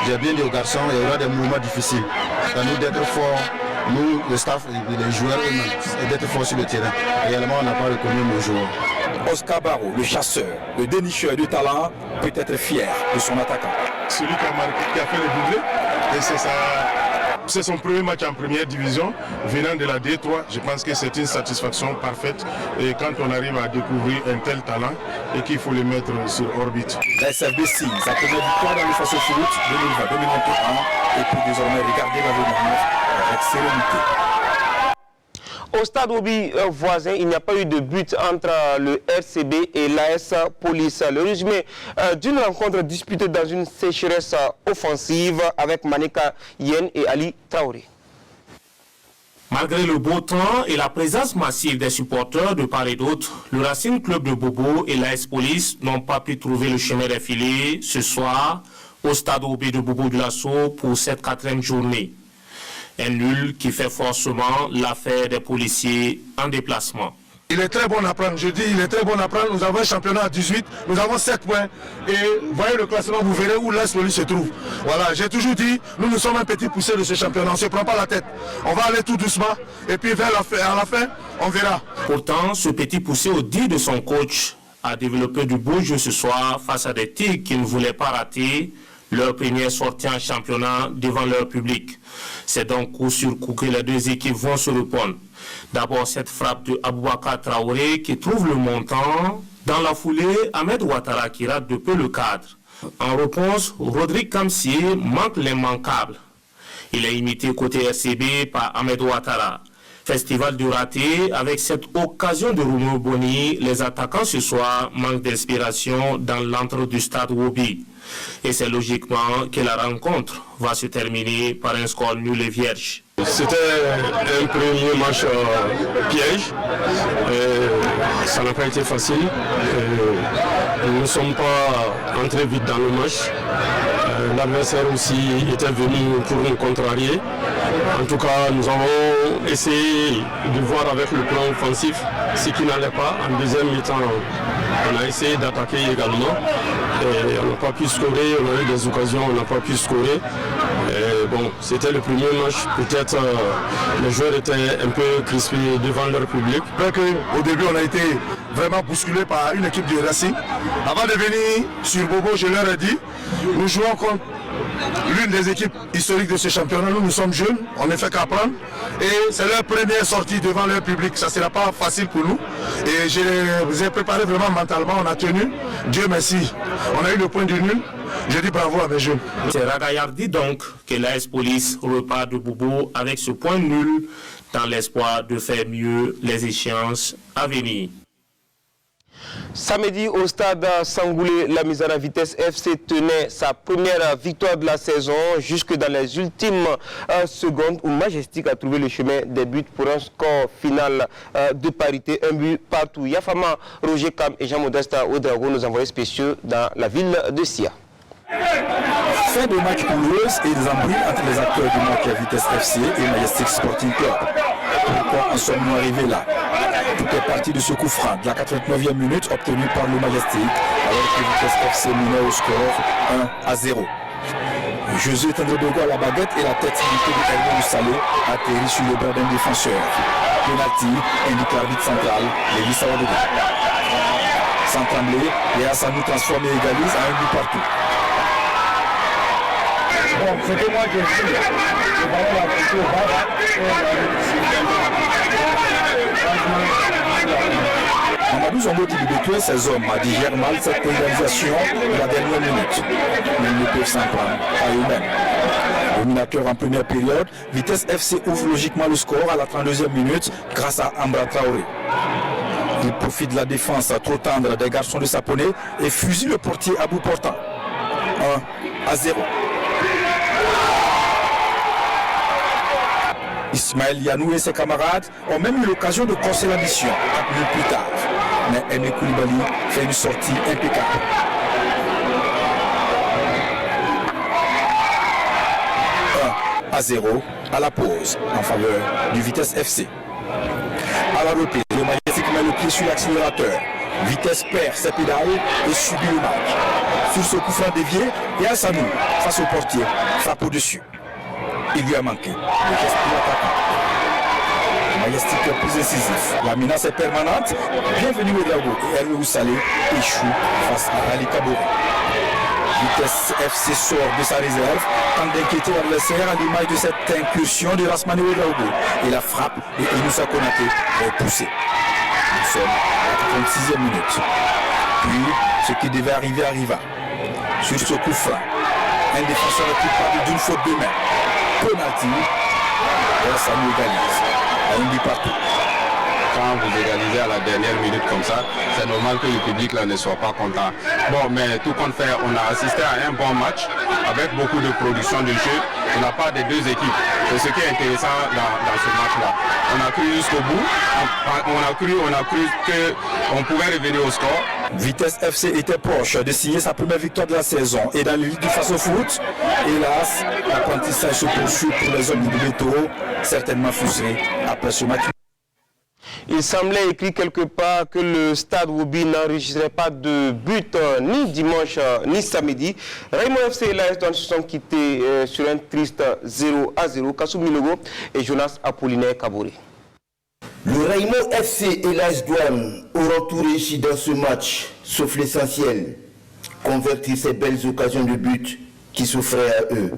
j'ai bien dit aux garçons, il y aura des moments difficiles. C'est à nous d'être forts, nous, le staff, les joueurs eux-mêmes, et d'être forts sur le terrain. Réellement, on n'a pas reconnu nos joueurs. Oscar Barrault, le chasseur, le dénicheur de talent, peut être fier de son attaquant. Celui qui a fait le doublé, et c'est son premier match en première division, venant de la D3, je pense que c'est une satisfaction parfaite et quand on arrive à découvrir un tel talent et qu'il faut le mettre sur orbite. La SFB signe sa première victoire dans le Face au Foot 2020-2021 et peut désormais regarder l'avenir avec sérénité. Au stade Obi voisin, il n'y a pas eu de but entre le RCB et l'AS Police. Le résumé d'une rencontre disputée dans une sécheresse offensive avec Manéka Yen et Ali Traoré. Malgré le beau temps et la présence massive des supporters de part et d'autre, le Racing Club de Bobo et l'AS Police n'ont pas pu trouver le chemin des filets ce soir au stade Obi de Bobo de Lasso pour cette 4e journée. Un nul qui fait forcément l'affaire des policiers en déplacement. Il est très bon à prendre, je dis, il est très bon à prendre. Nous avons un championnat à 18, nous avons 7 points. Et voyez le classement, vous verrez où l'AS Police se trouve. Voilà, j'ai toujours dit, nous sommes un petit poussé de ce championnat, on ne se prend pas la tête. On va aller tout doucement et puis à la fin, on verra. Pourtant, ce petit poussé, au dit de son coach, a développé du beau jeu ce soir face à des Tigres qui ne voulaient pas rater leur première sortie en championnat devant leur public. C'est donc coup sur coup que les deux équipes vont se répondre. D'abord cette frappe de Aboubakar Traoré qui trouve le montant. Dans la foulée, Ahmed Ouattara qui rate de peu le cadre. En réponse, Rodrigue Kamsié manque l'immanquable. Il est imité côté RCB par Ahmed Ouattara. Festival du raté, avec cette occasion de Roumou Boni, les attaquants ce soir manquent d'inspiration dans l'entre du stade Wobi. Et c'est logiquement que la rencontre va se terminer par un score nul et vierge. C'était un premier match piège. Ça n'a pas été facile. Nous ne sommes pas entrés vite dans le match. L'adversaire aussi était venu pour nous contrarier. En tout cas, nous avons essayé de voir avec le plan offensif ce qui n'allait pas. En deuxième mi-temps, on a essayé d'attaquer également. Et on n'a pas pu scorer, on a eu des occasions, on n'a pas pu scorer. bon, c'était le premier match, peut-être les joueurs étaient un peu crispés devant leur public. Au début, on a été vraiment bousculé par une équipe de Racing. Avant de venir sur Bobo, je leur ai dit, nous jouons contre l'une des équipes historiques de ce championnat. Nous sommes jeunes, on ne fait qu'apprendre. Et c'est leur première sortie devant leur public. Ça ne sera pas facile pour nous. Et je les ai préparés vraiment mentalement, on a tenu. Dieu merci. On a eu le point de nul. Je dis bravo à mes jeunes. C'est Ragaillardi donc que l'AS Police repart de Bobo avec ce point nul dans l'espoir de faire mieux les échéances à venir. Samedi au stade Sangoulé, la Misana Vitesse FC tenait sa première victoire de la saison jusque dans les ultimes secondes où Majestic a trouvé le chemin des buts pour un score final de parité, un but partout. Yafama, Roger Kam et Jean-Modeste Ouedraogo, nos envoyés spéciaux dans la ville de Sia. Fin de match houleuse et des embrouilles entre les acteurs du match Vitesse FC et Majestic Sporting Club. Pourquoi en sommes-nous arrivés là? Tout est parti de ce coup franc de la 89e minute obtenu par le Majestic alors que Vitesse FC menait au score 1-0. Josué Tendrebogo à la baguette et la tête limitée de Hervé Salé atterrit sur le bras d'un défenseur. Penalty indique l'arbitre central, Lévi Sawadogo. Sans trembler, et Hassanou transforme et égalise à un but partout. Bon, c'était moi qui ai fait. Le ballon a poussé au bas. Amadou Zongo dit de ses hommes a digéré mal cette égalisation de la dernière minute. Mais ils ne peuvent s'en prendre à eux-mêmes. Dominateur en première période, Vitesse FC ouvre logiquement le score à la 32e minute grâce à Ambra Traoré. Il profite de la défense trop tendre des garçons de Saponé et fusille le portier à bout portant. 1-0. Ismaël Yanou et ses camarades ont même eu l'occasion de corser la mission 4 minutes plus tard. Mais Aimé Koulibaly fait une sortie impeccable. 1-0 à la pause en faveur du Vitesse FC. À la reprise, le Majestic met le pied sur l'accélérateur. Vitesse perd ses pédales et subit le match. Sur ce coup franc dévié, et Hassanou, face au portier, frappe au-dessus. Il lui a manqué. Le geste de l'attaquant. Majestic est plus décisif. La menace est permanente. Bienvenue au Drago et Hervé Salé échoue face à Ali Kabouré. Vitesse FC sort de sa réserve, tente d'inquiéter l'adversaire à l'image de cette incursion de Rasmane Ouedraogo. Et la frappe et Inoussa Konaté est poussée. Nous sommes à la 36e minute. Puis, ce qui devait arriver arriva. Sur ce coup franc, un défenseur est coupable d'une faute de main. Penalty, et ça nous égalise. À un but partout. Quand vous égalisez à la dernière minute comme ça, c'est normal que le public là ne soit pas content. Bon, mais tout compte fait, on a assisté à un bon match avec beaucoup de production de jeu de la part des deux équipes. C'est ce qui est intéressant dans ce match-là. On a cru jusqu'au bout, on a cru qu'on pouvait revenir au score. Vitesse FC était proche de signer sa première victoire de la saison et dans le lit du face au foot, hélas, l'apprentissage se poursuit pour les hommes du Bétoro, certainement frustrés après ce match. Il semblait écrit quelque part que le stade Woubi n'enregistrait pas de but ni dimanche ni samedi. Raymond FC et l'AS Douanes se sont quittés sur un triste 0-0. Kassou Milogo et Jonas Apollinaire Kabouré. Le Raymond FC et l'AS Douanes auront tout réussi dans ce match, sauf l'essentiel, convertir ces belles occasions de but qui s'offraient à eux.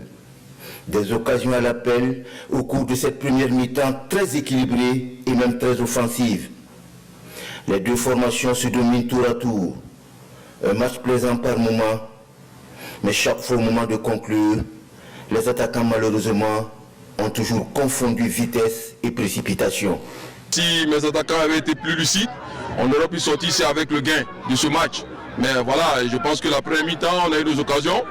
Des occasions à l'appel au cours de cette première mi-temps très équilibrée et même très offensive. Les deux formations se dominent tour à tour. Un match plaisant par moment, mais chaque fois au moment de conclure, les attaquants malheureusement ont toujours confondu vitesse et précipitation. Si mes attaquants avaient été plus lucides, on aurait pu sortir ici avec le gain de ce match. Mais voilà, je pense que la première mi-temps, on a eu des occasions.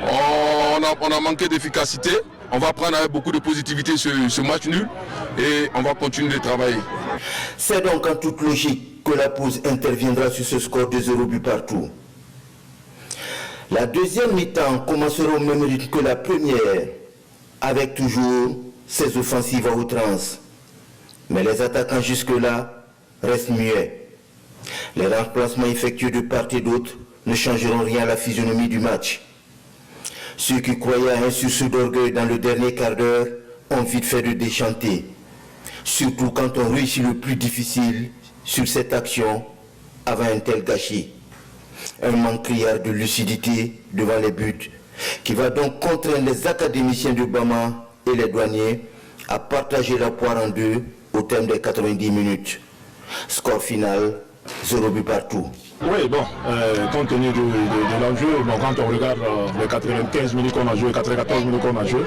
On a manqué d'efficacité. On va prendre avec beaucoup de positivité ce match nul et on va continuer de travailler. C'est donc en toute logique que la pause interviendra sur ce score de 0 but partout. La deuxième mi-temps commencera au même rythme que la première, avec toujours ses offensives à outrance. Mais les attaquants jusque-là restent muets. Les remplacements effectués de part et d'autre ne changeront rien à la physionomie du match. Ceux qui croyaient à un sursaut d'orgueil dans le dernier quart d'heure ont vite fait de déchanter. Surtout quand on réussit le plus difficile sur cette action avant un tel gâchis. Un manque criard de lucidité devant les buts qui va donc contraindre les académiciens de Bama et les douaniers à partager la poire en deux au terme des 90 minutes. Score final, 0 but partout. Oui, bon, compte tenu de l'enjeu, bon, quand on regarde les 95 minutes qu'on a joué, 94 minutes qu'on a joué,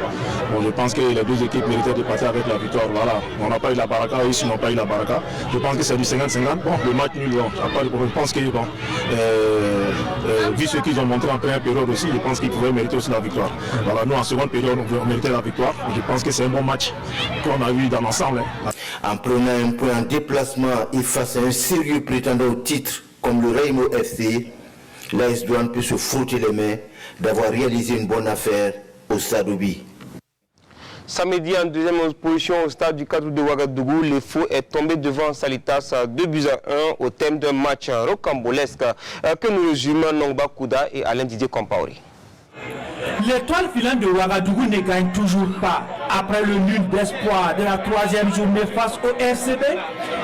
bon, je pense que les deux équipes méritaient de partir avec la victoire. Voilà, on n'a pas eu la baraka, eux ils n'ont pas eu la baraka. Je pense que c'est du 50-50. Bon, le match nul, bon, je pense que, bon, vu ce qu'ils ont montré en première période aussi, je pense qu'ils pouvaient mériter aussi la victoire. Voilà, nous en seconde période, on méritait la victoire. Je pense que c'est un bon match qu'on a eu dans l'ensemble. Hein. En prenant un point en déplacement et face à un sérieux prétendant au titre, comme le Raimo FC, l'AS Douane peut se frotter les mains d'avoir réalisé une bonne affaire au Stade Obi. Samedi, en deuxième position au stade du cadre de Ouagadougou, le Faux est tombé devant Salitas 2-1 au thème d'un match rocambolesque que nous résumons Nongba Kouda et Alain Didier Compaoré. L'étoile filante de Ouagadougou ne gagne toujours pas. Après le nul d'espoir de la troisième journée face au FCB,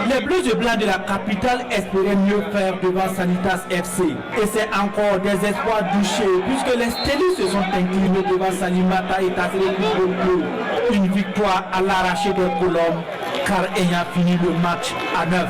les Bleus et Blancs de la capitale espéraient mieux faire devant Sanitas FC. Et c'est encore des espoirs douchés puisque les Stélus se sont inclinés devant Salimata et Tazere Bleu. Une victoire à l'arraché des colombes car ayant fini le match à 9.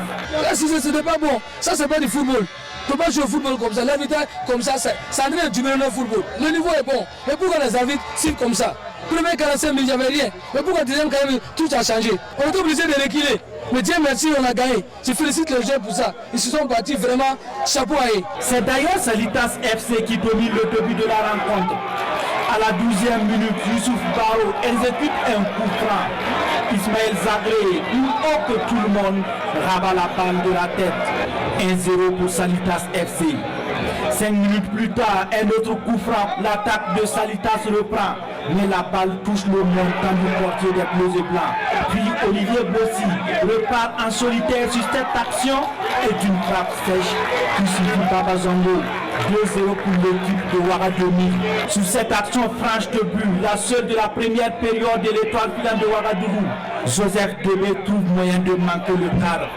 Ce n'est pas bon, ça c'est pas du football. On ne peut pas jouer au football comme ça, l'arbitrage comme ça entraîne du meilleur football. Le niveau est bon, mais pourquoi les arbitres sifflent comme ça? Premier 45 minutes, il n'y avait rien. Mais pourquoi deuxième quand même, tout a changé? On est obligé de reculer. Mais Dieu merci, on a gagné. Je félicite les gens pour ça. Ils se sont battus vraiment, chapeau à eux. C'est d'ailleurs Salitas FC qui domine le début de la rencontre. À la 12e minute, Youssouf Baro exécute un coup franc. Ismaël Zagré, plus haut que tout le monde, rabat la balle de la tête. 1-0 pour Salitas FC. 5 minutes plus tard, un autre coup franc, l'attaque de Salitas reprend. Mais la balle touche le montant du portier des Bleus et Blancs. Puis Olivier Bossi repart en solitaire sur cette action et d'une frappe sèche qui suffit Babazongo. 2-0 pour l'équipe de Ouagadougou. Sur cette action franche de but, la seule de la première période de l'étoile filante de Ouagadougou, Joseph Debé trouve moyen de manquer le cadre.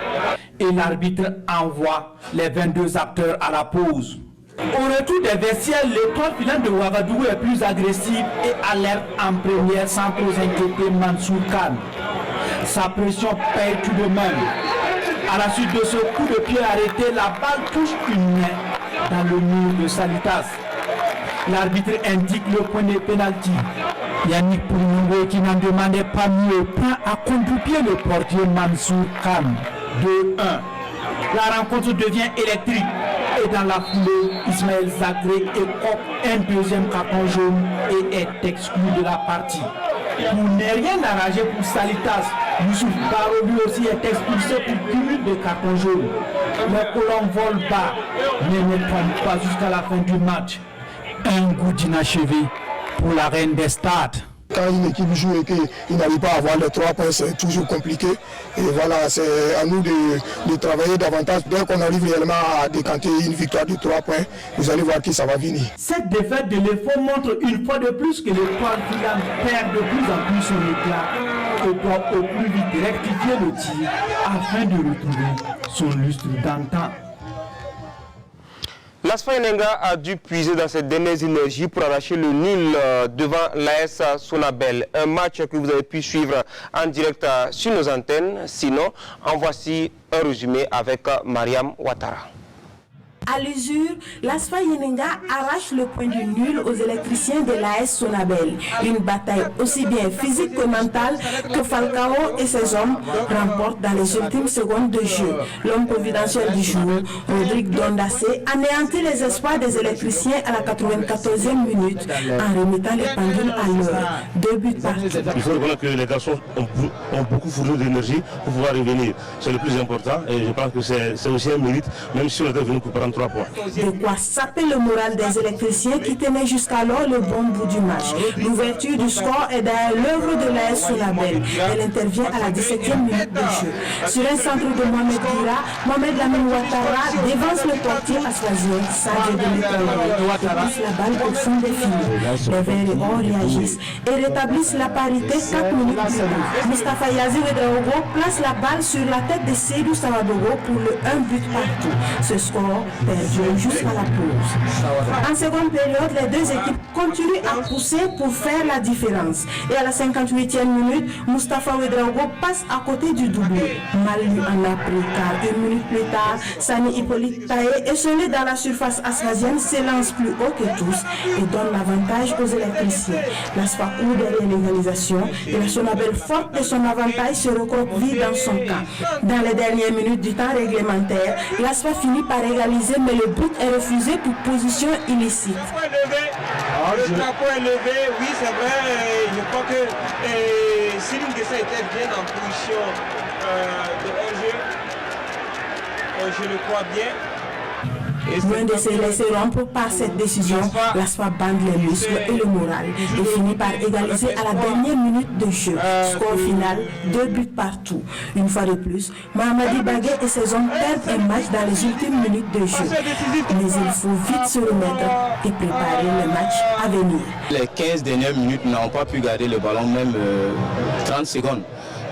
Et l'arbitre envoie les 22 acteurs à la pause. Au retour des vestiaires, l'étoile filante de Ouagadougou est plus agressive et alerte en première sans trop inquiéter Mansour Khan. Sa pression paye tout de même. À la suite de ce coup de pied arrêté, la balle touche une main dans le mur de Salitas. L'arbitre indique le point de pénalty. Yannick Poulingo, qui n'en demandait pas mieux, prend à contre-pied le portier Mansour Khan. 2-1. La rencontre devient électrique et dans la foulée, Ismaël Zagré écope un deuxième carton jaune et est exclu de la partie. Pour ne rien arranger pour Salitas, Youssouf Baro lui aussi est expulsé pour cumul de cartons jaunes. Les colons volent bas, mais ne tombent pas jusqu'à la fin du match. Un goût d'inachevé pour la reine des stades. Quand une équipe joue et qu'il n'arrive pas à avoir les 3 points, c'est toujours compliqué. Et voilà, c'est à nous de travailler davantage. Dès qu'on arrive réellement à décanter une victoire de 3 points, vous allez voir qui ça va venir. Cette défaite de l'EFO montre une fois de plus que l'étoile filante perd de plus en plus son éclat et doit au plus vite rectifier le tir afin de retrouver son lustre d'antan. L'ASFA Yenenga a dû puiser dans ses dernières énergies pour arracher le nul devant l'AS Sonabel. Un match que vous avez pu suivre en direct sur nos antennes. Sinon, en voici un résumé avec Mariam Ouattara. À l'usure, l'ASFA Yenenga arrache le point du nul aux électriciens de l'AS Sonabel. Une bataille aussi bien physique que mentale que Falcao et ses hommes remportent dans les ultimes secondes de jeu. L'homme providentiel du jour, Rodrigue Dondassé, anéantit les espoirs des électriciens à la 94e minute en remettant les pendules à l'heure. 2 buts partout. Il faut reconnaître que les garçons ont beaucoup fourni d'énergie pour pouvoir revenir. C'est le plus important et je pense que c'est aussi un mérite, même si on était venu pour prendre 63 points. De quoi saper le moral des électriciens qui tenaient jusqu'alors le bon bout du match. L'ouverture du score est d'ailleurs l'œuvre de l'AS Sonabel. Elle intervient à la 17e minute de jeu. Sur un centre de Mohamed Dira, Mohamed Lamine Ouattara dévance le portier aswazien Sadio Dembélé et pousse la balle au fond des filets. Les Verts et Or réagissent et rétablissent la parité 4 minutes plus tard. Moustapha Yazi Ouedraogo place la balle sur la tête de Seydou Savadogo pour le 1 but partout. Ce score perdure jusqu'à la pause. En seconde période, les deux équipes continuent à pousser pour faire la différence. Et à la 58e minute, Moustapha Ouedraogo passe à côté du doublé. Mal lui en a pris car 1 minute plus tard, Sani Hippolyte Taé, échelé dans la surface aswazienne, s'élance plus haut que tous et donne l'avantage aux électriciens. La SPA court derrière l'égalisation et la Sonabel, forte de son avantage, se recroqueville dans son camp. Dans les dernières minutes du temps réglementaire, la SPA finit par égaliser, mais le but est refusé pour position illicite. Le drapeau est levé, oui c'est vrai, je crois que Céline Guessa était bien en position de hors-jeu, je le crois bien. Loin de se laisser rompre par cette décision, la SPA bande les muscles et le moral et finit par égaliser à la dernière minute de jeu. Score final, 2 buts partout. Une fois de plus, Mohamedi Bagué et ses hommes perdent un match dans les ultimes minutes de jeu. Mais il faut vite se remettre et préparer le match à venir. Les 15 dernières minutes n'ont pas pu garder le ballon, même 30 secondes.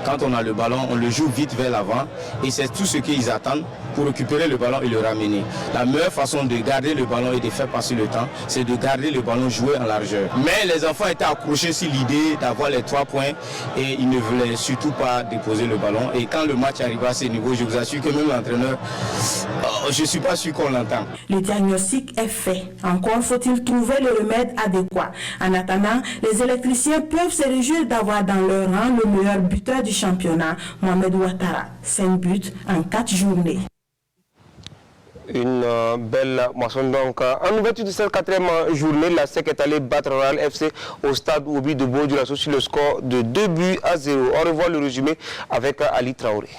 Quand on a le ballon, on le joue vite vers l'avant et c'est tout ce qu'ils attendent pour récupérer le ballon et le ramener. La meilleure façon de garder le ballon et de faire passer le temps, c'est de garder le ballon joué en largeur. Mais les enfants étaient accrochés sur l'idée d'avoir les 3 points et ils ne voulaient surtout pas déposer le ballon. Et quand le match arrive à ce niveau, je vous assure que même l'entraîneur, je ne suis pas sûr qu'on l'entend. Le diagnostic est fait. Encore faut-il trouver le remède adéquat. En attendant, les électriciens peuvent se réjouir d'avoir dans leur rang le meilleur buteur du championnat, Mohamed Ouattara. 5 buts en 4 journées. Une belle moisson donc. En ouverture de cette 4e journée, la SEC est allée battre Royal FC au stade Obi de Bobo-Dioulasso sur le score de 2-0. On revoit le résumé avec Ali Traoré.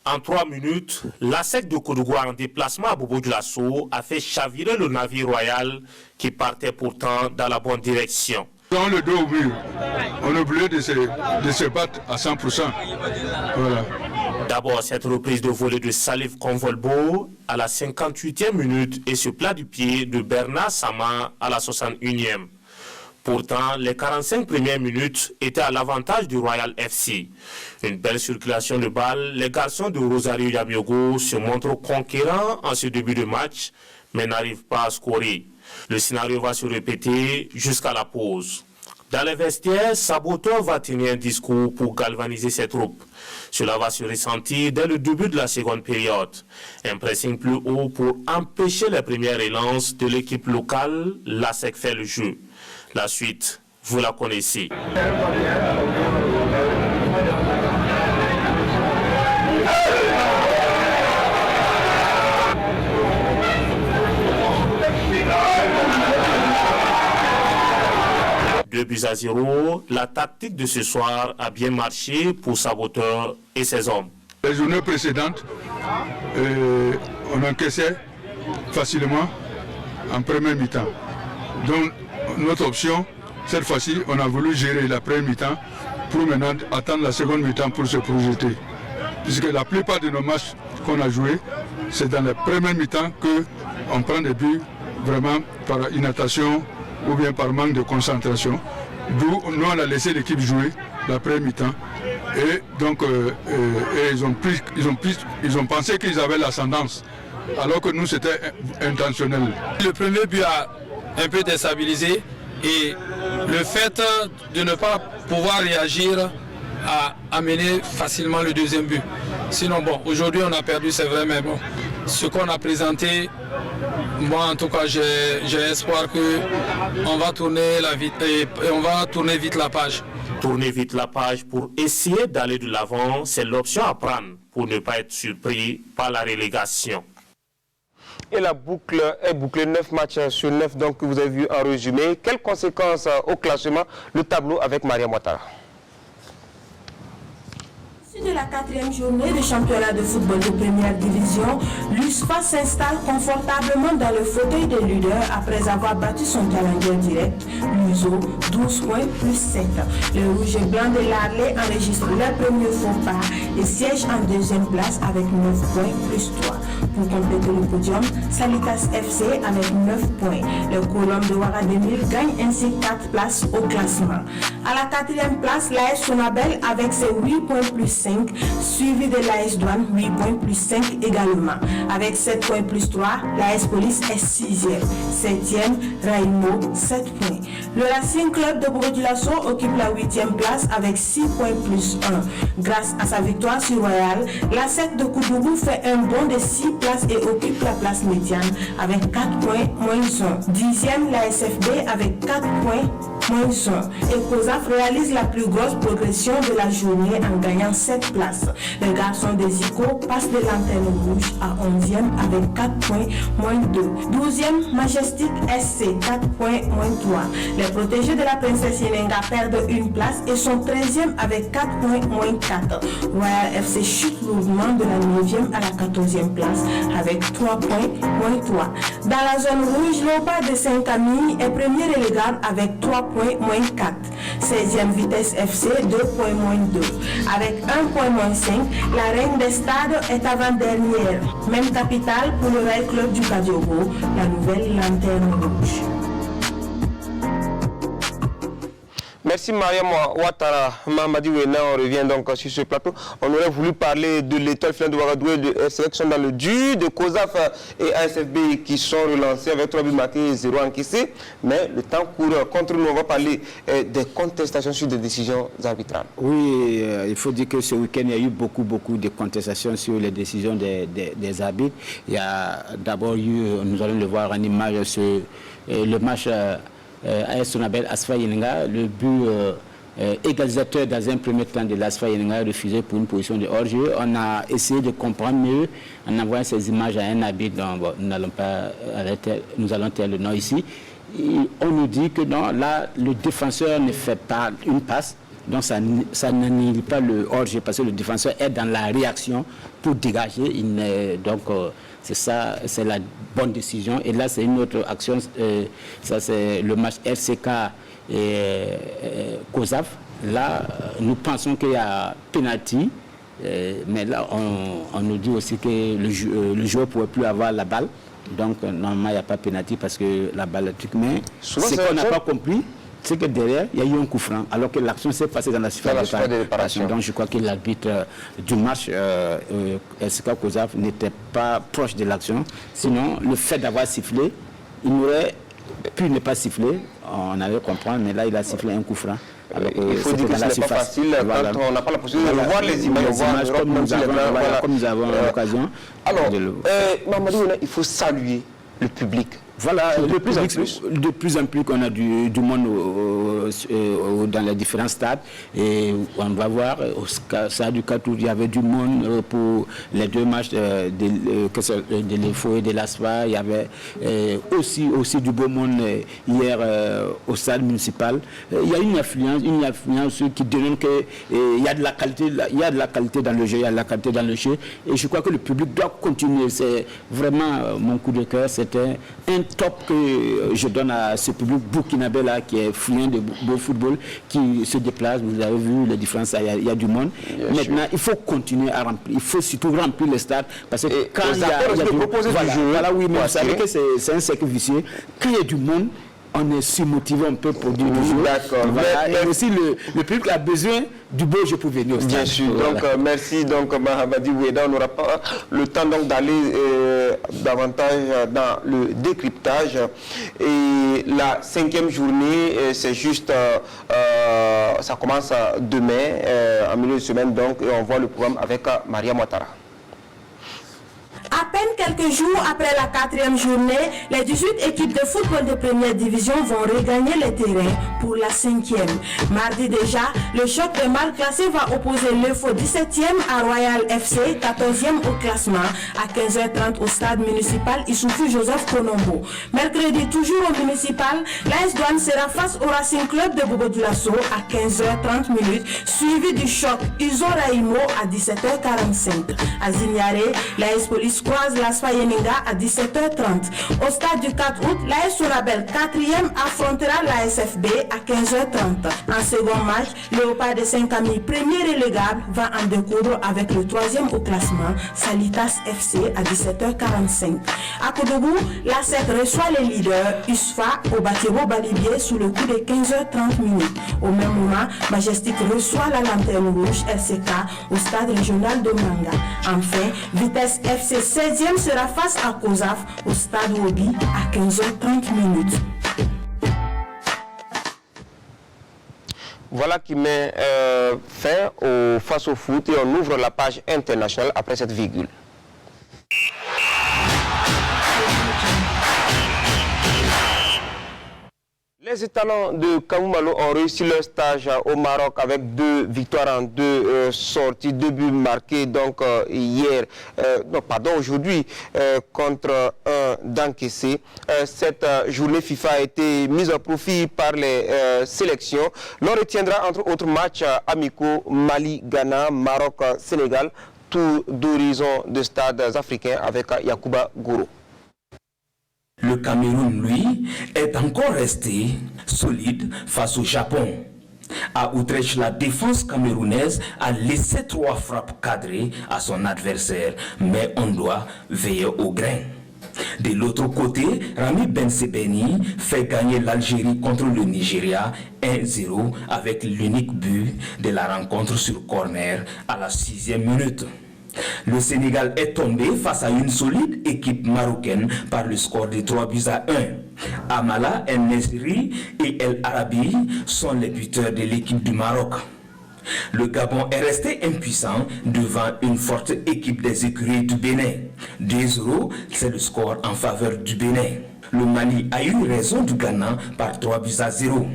En 3 minutes, la SEC de Koudougou en déplacement à Bobo-Dioulasso a fait chavirer le navire royal qui partait pourtant dans la bonne direction. Dans le dos au mur, on a oublié de se battre à 100%. Voilà. D'abord, cette reprise de volée de Salif Convolbo à la 58e minute et ce plat du pied de Bernard Sama à la 61e. Pourtant, les 45 premières minutes étaient à l'avantage du Royal FC. Une belle circulation de balles, les garçons de Rosario Yamiogo se montrent conquérants en ce début de match, mais n'arrivent pas à scorer. Le scénario va se répéter jusqu'à la pause. Dans les vestiaires, Saboteur va tenir un discours pour galvaniser ses troupes. Cela va se ressentir dès le début de la seconde période. Un pressing plus haut pour empêcher les premières relances de l'équipe locale, la SEC fait le jeu. La suite, vous la connaissez. Deux buts à 0, la tactique de ce soir a bien marché pour Saboteur et ses hommes. Les journées précédentes, on encaissait facilement en première mi-temps. Donc notre option, cette fois-ci, on a voulu gérer la première mi-temps pour maintenant attendre la seconde mi-temps pour se projeter. Puisque la plupart de nos matchs qu'on a joués, c'est dans la première mi-temps qu'on prend des buts vraiment par inattention ou bien par manque de concentration. D'où nous on a laissé l'équipe jouer la première mi-temps. Et donc ils ont pensé qu'ils avaient l'ascendance, alors que nous c'était intentionnel. Le premier but a un peu déstabilisé et le fait de ne pas pouvoir réagir a amené facilement le deuxième but. Sinon bon, aujourd'hui on a perdu, c'est vrai, mais bon, ce qu'on a présenté, moi en tout cas j'ai espoir qu'on va tourner vite la page. Tourner vite la page pour essayer d'aller de l'avant, c'est l'option à prendre pour ne pas être surpris par la relégation. Et la boucle est bouclée, 9 matchs sur 9, donc vous avez vu en résumé. Quelles conséquences au classement? Le tableau avec Maria Ouattara. De la 4e journée du championnat de football de première division, l'USFA s'installe confortablement dans le fauteuil des leaders après avoir battu son challenger direct, l'USO, 12 points plus 7. Le rouge et blanc de l'Arlay enregistre leur premier faux pas et siège en deuxième place avec 9 points plus 3. Pour compléter le podium, Salitas FC avec 9 points. Le Colombe de Ouaradémil gagne ainsi 4 places au classement. À la 4e place, l'AS Sonabel avec ses 8 points plus 5, suivi de l'AS Douane, 8 points plus 5 également. Avec 7 points plus 3, l'AS Police est 6e. 7e, Raimo, 7 points. Le Racing Club de Bourg-du-Lasso occupe la 8e place avec 6 points plus 1. Grâce à sa victoire sur Royal, la 7 de Koudougou fait un bond de 6 places et occupe la place médiane avec 4 points moins 1. 10e, la SFB avec 4 points moins 1. Et COSAF réalise la plus grosse progression de la journée en gagnant 7 places. Le garçon des ICO passe de Lanterne Rouge à 11e avec 4 points moins 2. 12e, Majestic SC, 4 points moins 3. Les protégés de la princesse Yenenga perdent une place et sont 13e avec 4 points moins 4. Royal FC chute lourdement de la 9e à la 14e place avec 3 points moins 3. Dans la zone rouge, Léopard de Saint-Camille est premier relégable avec 3 points moins 4. 16e Vitesse FC, 2 points moins 2. Avec 1 point moins 5, la Reine des Stades est avant-dernière. Même capitale pour le Rail Club du Kadiogo, la nouvelle Lanterne Rouge. Merci Mariam Ouattara. Mamadi Wena, on revient donc sur ce plateau. On aurait voulu parler de l'étoile finale de Ouagadougou, de sélection dans le dur, de COSAF et ASFB qui sont relancés avec 3 buts marqués et 0 encaissés. Mais le temps court contre nous. On va parler des contestations sur des décisions arbitrales. Oui, il faut dire que ce week-end, il y a eu beaucoup de contestations sur les décisions des arbitres. Il y a d'abord eu, nous allons le voir en image, le match AS Sonabel Asfa Yenenga, le but égalisateur dans un premier temps de l'Asfa Yenenga refusé pour une position de hors-jeu. On a essayé de comprendre mieux en envoyant ces images à un arbitre. Bon, nous allons taire le nom ici. Et on nous dit que non, là, le défenseur ne fait pas une passe. Donc ça n'annule pas le hors-jeu parce que le défenseur est dans la réaction pour dégager. Donc c'est ça, c'est la bonne décision. Et là c'est une autre action, ça c'est le match FCK et COSAF. Là nous pensons qu'il y a penalty, mais là on nous dit aussi que le joueur ne pourrait plus avoir la balle. Donc normalement il n'y a pas penalty parce que la balle est truc. Mais ce qu'on n'a pas compris, c'est que derrière, il y a eu un coup franc, alors que l'action s'est passée dans la surface de réparation. Donc je crois que l'arbitre du match, SK COSAF, n'était pas proche de l'action. Sinon, le fait d'avoir sifflé, il aurait pu ne pas siffler, on avait compris, mais là, il a sifflé un coup franc. Alors, il faut dire que ce n'est pas facile quand on n'a pas la possibilité de voir les images, comme nous avons l'occasion. Alors, Mamadou, il faut saluer le public. Voilà, de plus en plus qu'on a du monde dans les différents stades. Et on va voir, au stade du Katour, il y avait du monde pour les 2 matchs de l'EFO et de l'ASFA. Il y avait aussi du beau monde hier au stade municipal. Il y a une influence qui dénonce qu'il y a de la qualité dans le jeu, il y a de la qualité dans le jeu. Et je crois que le public doit continuer. C'est vraiment mon coup de cœur. C'était un top que je donne à ce public burkinabé là qui est friand de beau football, qui se déplace. Vous avez vu les différences, il y a du monde. Maintenant, il faut continuer à remplir. Il faut surtout remplir les stades parce que quand il y a du monde, voilà, oui, mais vous savez que c'est un cercle vicieux. Quand il y a du monde, on est surmotivé, on peut produire du jeu. D'accord. Voilà. Et aussi, le public a besoin du beau jeu pour venir au stade. Bien sûr. Voilà. Donc, merci. Donc, Mahamadi Oueda, on n'aura pas le temps d'aller davantage dans le décryptage. Et la 5e journée, c'est juste, ça commence demain, en milieu de semaine, donc, et on voit le programme avec Mariam Ouattara. À peine quelques jours après la 4e journée, les 18 équipes de football de première division vont regagner les terrains pour la 5e. Mardi déjà, le choc de mal classé va opposer l'EFO 17e à Royal FC, 14e au classement, à 15h30 au stade municipal Issoufou Joseph Konombo. Mercredi, toujours au municipal, l'AS Douane sera face au Racing Club de Bobo Dioulasso à 15h30, suivi du choc Izo Raimo à 17h45. À Zignare, l'AS Police croise l'ASFA Yeninga à 17h30. Au stade du 4 août, l'AS Sonabel 4e affrontera l'ASFB à 15h30. En second match, Léopard de Saint-Camille, premier relégable, va en découdre avec le 3e au classement, Salitas FC à 17h45. À Kodougou, la SEC reçoit les leaders USFA au Bakebo Balibier sous le coup de 15h30. Au même moment, Majestic reçoit la Lanterne Rouge RCK au stade régional de Manga. Enfin, Vitesse FC 16e sera face à Kozaf au stade Wobi à 15h30. Voilà qui met fin face au foot et on ouvre la page internationale après cette virgule. Les étalons de Kamou-Malo ont réussi leur stage au Maroc avec 2 victoires en 2 sorties, 2 buts marqués donc aujourd'hui contre un d'encaissé. Cette journée FIFA a été mise à profit par les sélections. L'on retiendra entre autres matchs amicaux Mali-Ghana, Maroc-Sénégal, tour d'horizon de stades africains avec Yacouba Goro. Le Cameroun, lui, est encore resté solide face au Japon. À Utrecht, la défense camerounaise a laissé 3 frappes cadrées à son adversaire, mais on doit veiller au grain. De l'autre côté, Rami Ben Sebeni fait gagner l'Algérie contre le Nigeria 1-0 avec l'unique but de la rencontre sur corner à la 6e minute. Le Sénégal est tombé face à une solide équipe marocaine par le score de 3-1. Amala, El Nesri et El Arabi sont les buteurs de l'équipe du Maroc. Le Gabon est resté impuissant devant une forte équipe des écuries du Bénin. 2-0, c'est le score en faveur du Bénin. Le Mali a eu raison du Ghana par 3-0.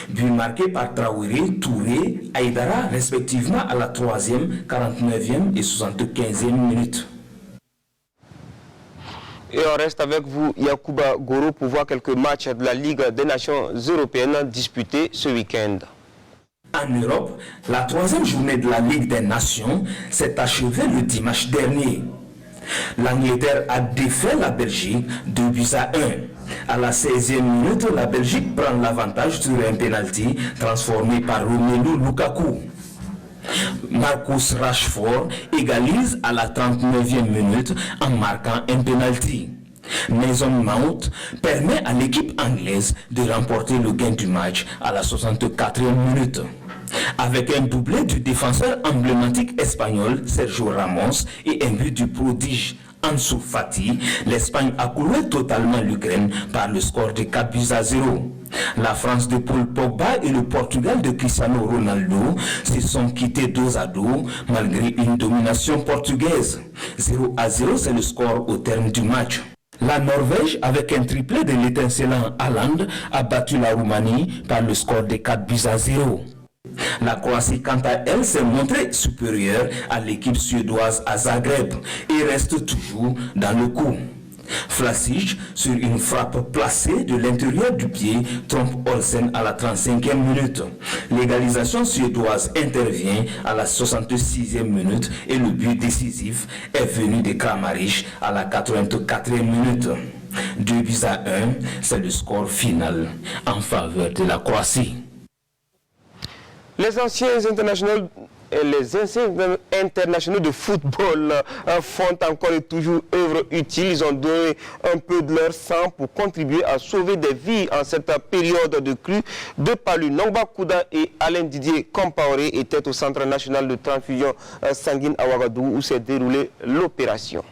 But marqué par Traoré, Touré, Aïdara, respectivement à la 3e, 49e et 75e minute. Et on reste avec vous, Yacouba Goro, pour voir quelques matchs de la Ligue des Nations Européennes disputés ce week-end. En Europe, la 3e journée de la Ligue des Nations s'est achevée le dimanche dernier. L'Angleterre a défait la Belgique 2-1. À la 16e minute, la Belgique prend l'avantage sur un penalty transformé par Romelu Lukaku. Marcus Rashford égalise à la 39e minute en marquant un penalty. Mason Mount permet à l'équipe anglaise de remporter le gain du match à la 64e minute. Avec un doublé du défenseur emblématique espagnol Sergio Ramos et un but du prodige Ansu Fati, l'Espagne a cloué totalement l'Ukraine par le score de 4-0. La France de Paul Pogba et le Portugal de Cristiano Ronaldo se sont quittés 2-2 malgré une domination portugaise. 0-0, c'est le score au terme du match. La Norvège, avec un triplé de l'étincelant Haaland, a battu la Roumanie par le score de 4-0. La Croatie, quant à elle, s'est montrée supérieure à l'équipe suédoise à Zagreb et reste toujours dans le coup. Vlasic, sur une frappe placée de l'intérieur du pied, trompe Olsen à la 35e minute. L'égalisation suédoise intervient à la 66e minute et le but décisif est venu de Kramaric à la 84e minute. 2-1, c'est le score final en faveur de la Croatie. Les anciens internationaux de football font encore et toujours œuvre utile. Ils ont donné un peu de leur sang pour contribuer à sauver des vies en cette période de crue de Palu. Nongba Kouda et Alain Didier Compaoré étaient au Centre national de transfusion sanguine à Ouagadougou où s'est déroulée l'opération.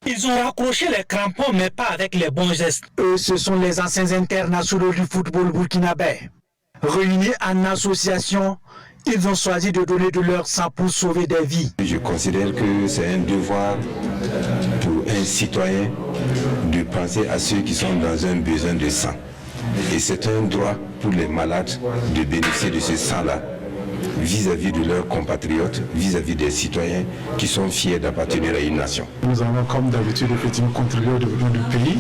Ils ont raccroché les crampons mais pas avec les bons gestes. Eux, ce sont les anciens internationaux du football burkinabé. Réunis en association, ils ont choisi de donner de leur sang pour sauver des vies. Je considère que c'est un devoir pour un citoyen de penser à ceux qui sont dans un besoin de sang. Et c'est un droit pour les malades de bénéficier de ce sang-là vis-à-vis de leurs compatriotes, vis-à-vis des citoyens qui sont fiers d'appartenir à une nation. Nous allons, comme d'habitude, effectivement contribuer au développement du pays.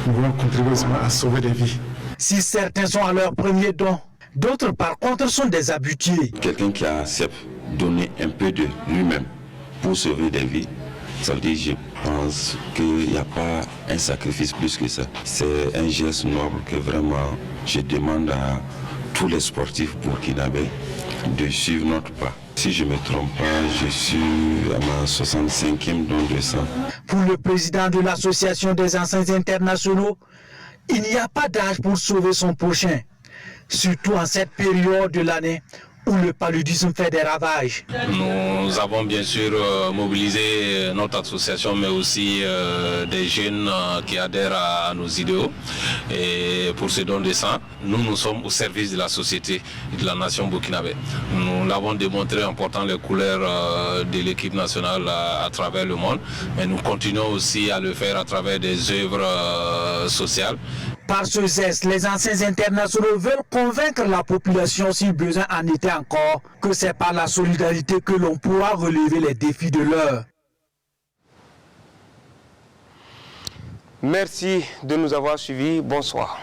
Nous voulons contribuer à sauver des vies. Si certains sont à leur premier don, d'autres par contre sont des habitués. Quelqu'un qui accepte de donner un peu de lui-même pour sauver des vies, ça veut dire, je pense qu'il n'y a pas un sacrifice plus que ça. C'est un geste noble que vraiment je demande à tous les sportifs burkinabés de suivre notre pas. Si je ne me trompe pas, je suis à ma 65e don de sang. Pour le président de l'association des anciens internationaux, il n'y a pas d'âge pour sauver son prochain, surtout en cette période de l'année où le paludisme fait des ravages. Nous avons bien sûr mobilisé notre association, mais aussi des jeunes qui adhèrent à nos idéaux. Et pour ce don de sang, nous sommes au service de la société et de la nation burkinabé. Nous l'avons démontré en portant les couleurs de l'équipe nationale à travers le monde, mais nous continuons aussi à le faire à travers des œuvres sociales. Par ce geste, les anciens internationaux veulent convaincre la population, si besoin en était encore, que c'est par la solidarité que l'on pourra relever les défis de l'heure. Merci de nous avoir suivis. Bonsoir.